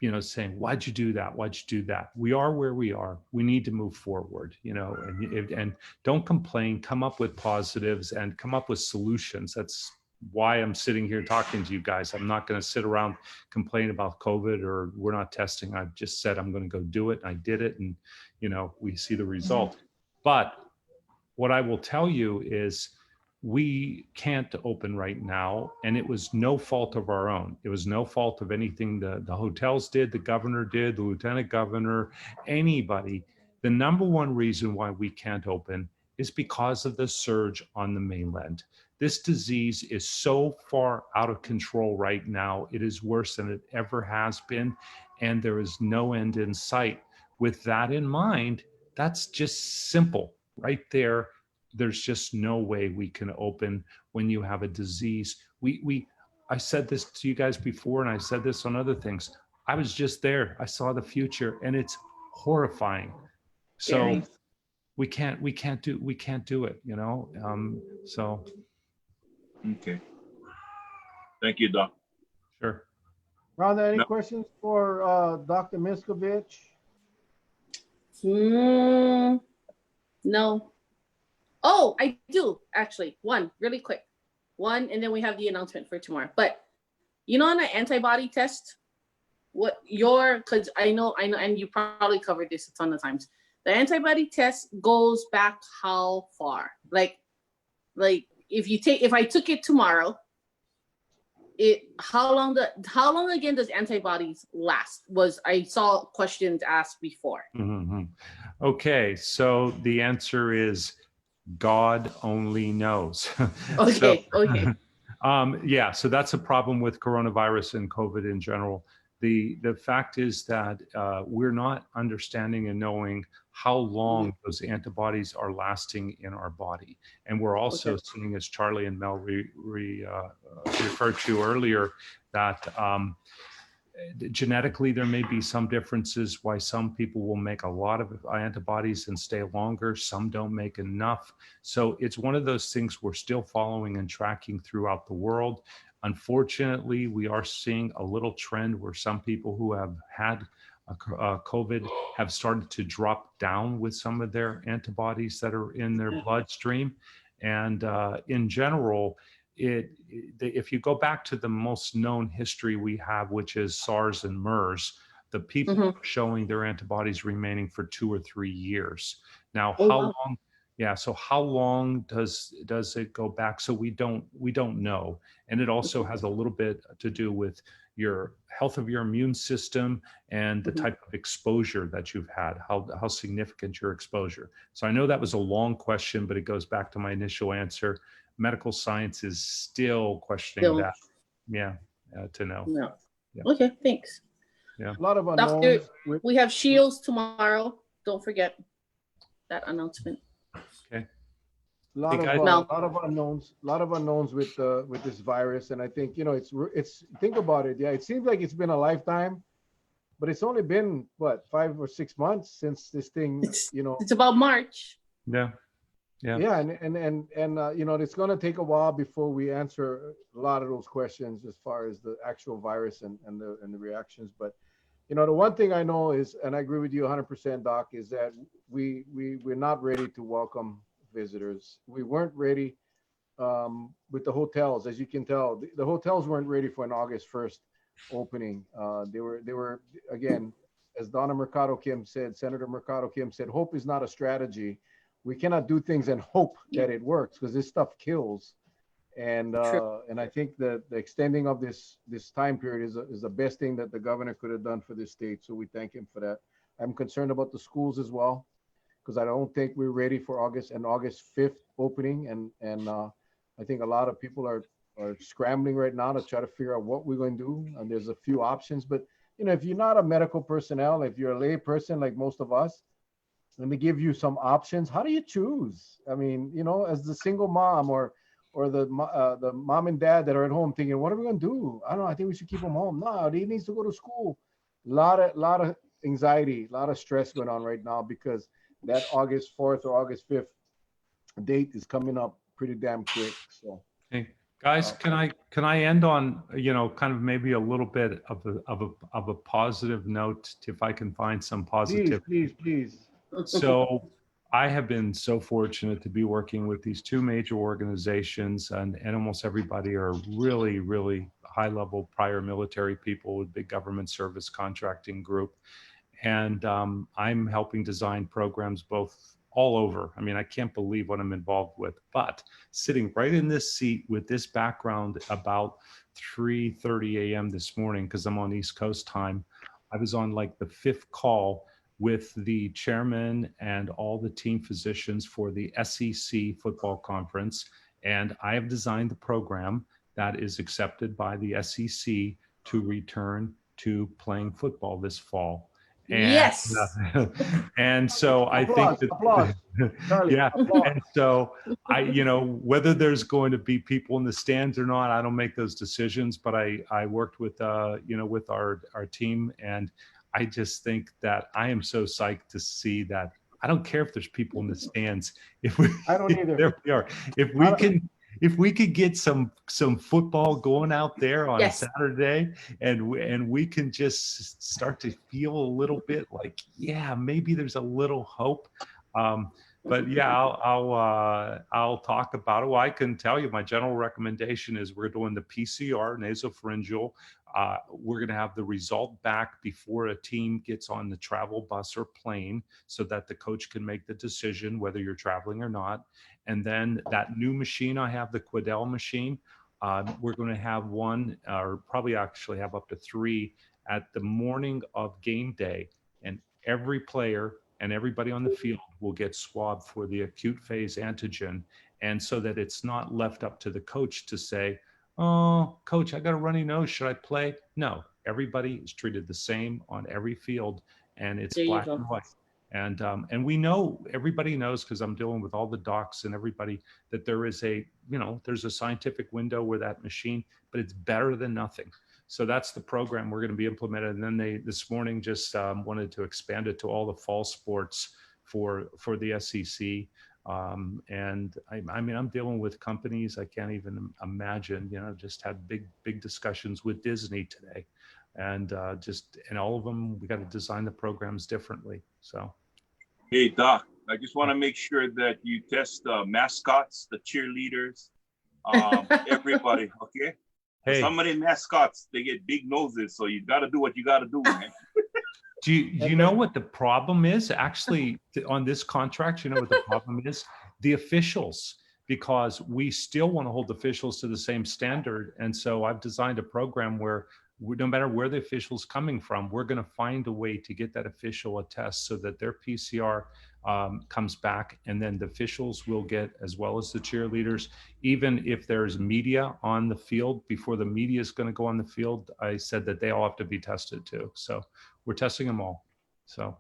you know, saying, why'd you do that? Why'd you do that? We are where we are. We need to move forward, you know, and don't complain, come up with positives and come up with solutions. That's why I'm sitting here talking to you guys. I'm not going to sit around complain about COVID or we're not testing. I've just said I'm going to go do it. And I did it. And, you know, we see the result. But what I will tell you is we can't open right now. And it was no fault of our own. It was no fault of anything the hotels did, the governor did, the lieutenant governor, anybody. The number one reason why we can't open is because of the surge on the mainland. This disease is so far out of control right now. It is worse than it ever has been, and there is no end in sight. With that in mind, that's just simple right there. There's just no way we can open when you have a disease. I said this to you guys before, and I said this on other things. I was just there. I saw the future, and it's horrifying. So we can't do it, you know? So. Okay. Thank you, Doc. Sure. Rhonda, any No. questions for Dr. Miscovich? No. Oh, I do actually. One really quick. One, and then we have the announcement for tomorrow. But you know, on an antibody test, because I know, and you probably covered this a ton of times. The antibody test goes back how far? Like if I took it tomorrow, how long again does antibodies last? I saw questions asked before. Mm-hmm. Okay, so the answer is God only knows. Okay, okay. Yeah, so that's a problem with coronavirus and COVID in general. The fact is that we're not understanding and knowing how long those antibodies are lasting in our body. And we're also seeing, as Charlie and Mel referred to earlier, that genetically there may be some differences why some people will make a lot of antibodies and stay longer, some don't make enough. So it's one of those things we're still following and tracking throughout the world. Unfortunately, we are seeing a little trend where some people who have had COVID have started to drop down with some of their antibodies that are in their bloodstream. And in general, if you go back to the most known history we have, which is SARS and MERS, the people are showing their antibodies remaining for 2 or 3 years. Now, how long? Yeah. So how long does it go back? So we don't know. And it also has a little bit to do with your health of your immune system and the type of exposure that you've had, how significant your exposure. So I know that was a long question, but it goes back to my initial answer. Medical science is still questioning that. Yeah, to know. No. Yeah. Okay, thanks. Yeah. A lot of Doctor, unknowns. we have Shields tomorrow. Don't forget that announcement. Okay. A lot of unknowns with this virus, and I think it's think about it. Yeah, it seems like it's been a lifetime, but it's only been what 5 or 6 months since this thing. It's about March. Yeah. Yeah. Yeah, and it's going to take a while before we answer a lot of those questions as far as the actual virus and the reactions. But the one thing I know is, and I agree with you 100%, Doc, is that we're not ready to welcome visitors. We weren't ready with the hotels, as you can tell. The hotels weren't ready for an August 1st opening. They were again, as Senator Mercado Kim said, hope is not a strategy. We cannot do things and hope that it works, because this stuff kills. And I think that the extending of this time period is the best thing that the governor could have done for this state. So we thank him for that. I'm concerned about the schools as well, because I don't think we're ready for August 5th opening. And I think a lot of people are scrambling right now to try to figure out what we're going to do. And there's a few options, but if you're not a medical personnel, if you're a lay person like most of us, let me give you some options. How do you choose? I mean, as the single mom or the mom and dad that are at home thinking, what are we going to do? I don't know. I think we should keep them home. No, he needs to go to school. A lot of anxiety, a lot of stress going on right now, because that August 4th or August 5th date is coming up pretty damn quick. So, hey, guys, can I end on kind of maybe a little bit of a positive note, if I can find some positive. Please. So I have been so fortunate to be working with these two major organizations, and almost everybody are really, really high-level prior military people with big government service contracting group. And I'm helping design programs both all over. I mean, I can't believe what I'm involved with, but sitting right in this seat with this background about 3:30 a.m. this morning, because I'm on East Coast time, I was on like the 5th call with the chairman and all the team physicians for the SEC football conference. And I have designed the program that is accepted by the SEC to return to playing football this fall. And, yes. And so I think that, applause. Charlie, yeah. applause. And so whether there's going to be people in the stands or not, I don't make those decisions, but I worked with, with our team, and I just think that I am so psyched to see that. I don't care if there's people in the stands. I don't either. There we are. if we could get some football going out there on Yes. Saturday, and we can just start to feel a little bit like, yeah, maybe there's a little hope. But yeah, I'll talk about it. Well, I can tell you my general recommendation is we're doing the PCR nasopharyngeal. We're going to have the result back before a team gets on the travel bus or plane, so that the coach can make the decision whether you're traveling or not. And then that new machine I have, the Quidel machine, we're going to have one, or probably actually have up to 3 at the morning of game day. And every player and everybody on the field will get swabbed for the acute phase antigen. And so that it's not left up to the coach to say, oh, coach, I got a runny nose. Should I play? No, everybody is treated the same on every field, and it's black and white. And we know, everybody knows, because I'm dealing with all the docs and everybody, that there is there's a scientific window where that machine, but it's better than nothing. So that's the program we're going to be implemented. And then they this morning just wanted to expand it to all the fall sports for the SEC. And I mean, I'm dealing with companies I can't even imagine. Just had big discussions with Disney today, and all of them, we got to design the programs differently. So, hey Doc, I just want to make sure that you test the mascots, the cheerleaders, everybody. Okay. Hey, some of the mascots, they get big noses, so you got to do what you got to do, man. Do you know what the problem is? Actually, on this contract, you know what the problem is? The officials, because we still want to hold officials to the same standard. And so I've designed a program where no matter where the official's coming from, we're going to find a way to get that official a test so that their PCR comes back, and then the officials will get, as well as the cheerleaders, even if there's media on the field, before the media is going to go on the field, I said that they all have to be tested too. So we're testing them all. So,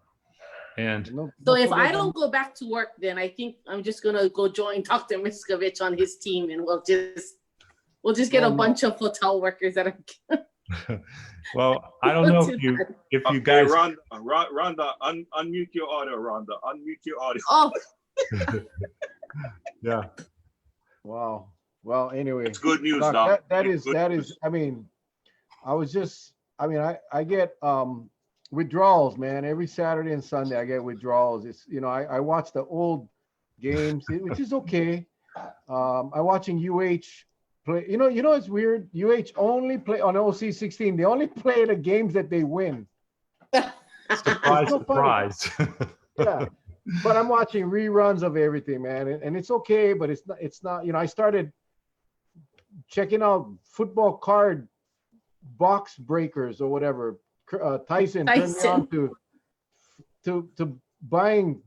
and so if I don't go back to work, then I think I'm just going to go join Dr. Miscovich on his team, and we'll just get a bunch of hotel workers that are well, I don't know if you guys. Hey, Rhonda, unmute your audio, Rhonda. Unmute your audio. Oh. Yeah. Wow. Well, anyway, it's good news, Doc. That is. I mean, I get withdrawals, man. Every Saturday and Sunday, I get withdrawals. It's I watch the old games, which is okay. I'm watching UH. Play, it's weird. UH only play on OC 16. They only play the games that they win. Surprise. Yeah, but I'm watching reruns of everything, man, and it's okay. But it's not. I started checking out football card box breakers or whatever. Tyson turned me on to buying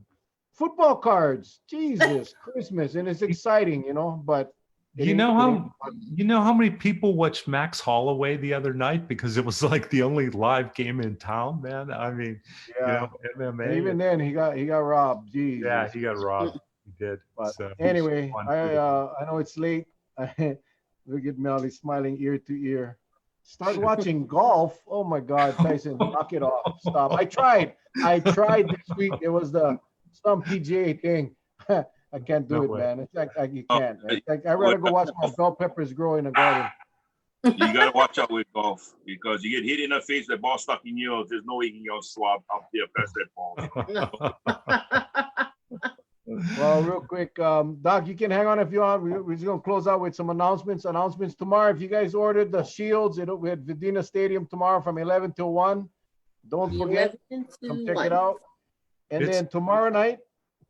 football cards. Jesus, Christmas, and it's exciting, But you know how many people watched Max Holloway the other night because it was like the only live game in town, man. I mean, yeah. MMA. And even then, he got robbed. Jeez. Yeah, he got robbed. He did. But anyway, I know it's late. Look at Melly smiling ear to ear. Start watching golf. Oh my God, Tyson, knock it off. Stop. I tried this week. It was some PGA thing. I can't do it, man. It's like you can't. It's like I'd rather go watch my bell peppers grow in the garden. You gotta watch out with golf because you get hit in the face, the ball stuck in you. There's no way you can swab up there past that ball. Well, real quick, Doc, you can hang on if you want. We're just gonna close out with some announcements. Announcements tomorrow. If you guys ordered the shields, we at Vidina Stadium tomorrow from 11 till 1. Don't forget, come check it out. And then tomorrow night,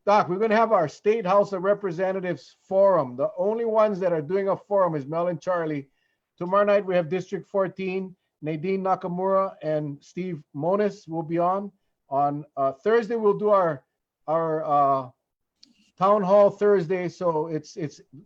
Doc, we're going to have our State House of Representatives forum. The only ones that are doing a forum is Mel and Charlie. Tomorrow night, we have District 14. Nadine Nakamura and Steve Moniz will be on. On Thursday, we'll do our Town Hall Thursday. So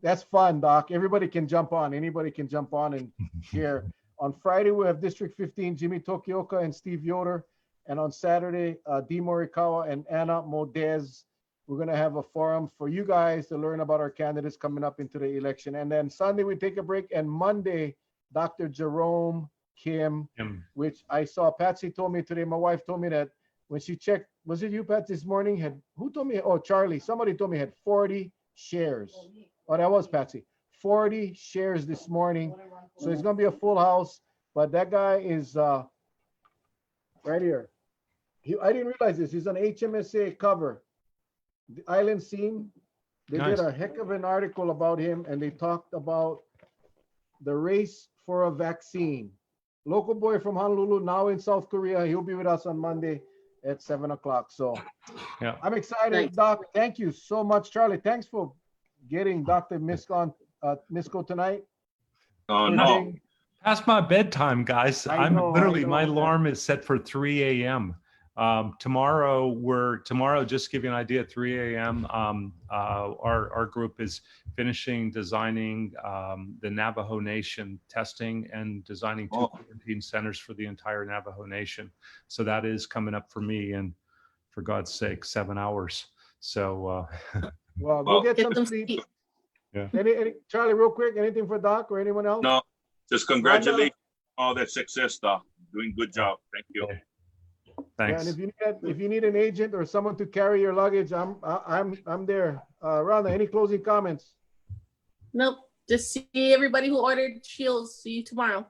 that's fun, Doc. Everybody can jump on. Anybody can jump on and share. On Friday, we have District 15, Jimmy Tokioka and Steve Yoder. And on Saturday, Dee Morikawa and Anna Modez. We're going to have a forum for you guys to learn about our candidates coming up into the election. And then Sunday, we take a break. And Monday, Dr. Jerome Kim, which I saw Patsy told me today. My wife told me that when she checked, was it you, Pat, this morning? Who told me? Oh, Charlie. Somebody told me had 40 shares. Oh, that was Patsy. 40 shares this morning. So it's going to be a full house. But that guy is right here. I didn't realize this. He's on HMSA cover. The Island Scene. They Nice. did a heck of an article about him, and they talked about the race for a vaccine. Local boy from Honolulu, now in South Korea. He'll be with us on Monday at 7 o'clock. So Yeah. I'm excited, Thanks. Doc. Thank you so much, Charlie. Thanks for getting Dr. Misco tonight. Oh, no. Everything. Past my bedtime, guys. I know, Literally, I know. my alarm is set for 3 a.m. Tomorrow, just to give you an idea, at 3 a.m. Our group is finishing designing the Navajo Nation testing and designing 2 quarantine centers for the entire Navajo Nation. So that is coming up for me, and for God's sake, 7 hours. So Well, go get Get some some sleep. sleep. Any, Charlie, real quick, anything for Doc or anyone else? No, just congratulations on all that success, Doc. Doing good job. Thank you. Okay. Yeah, Thanks. and if you need an agent or someone to carry your luggage, I'm there. Rhonda, any closing comments? Nope. Just see everybody who ordered shields. See you tomorrow.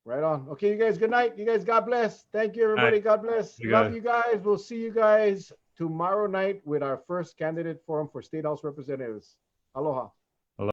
Right on. Okay, you guys, good night. You guys, God bless. Thank you, everybody. Night. God bless. You Love guys. you guys. We'll see you guys tomorrow night with our first candidate forum for State House Representatives. Aloha.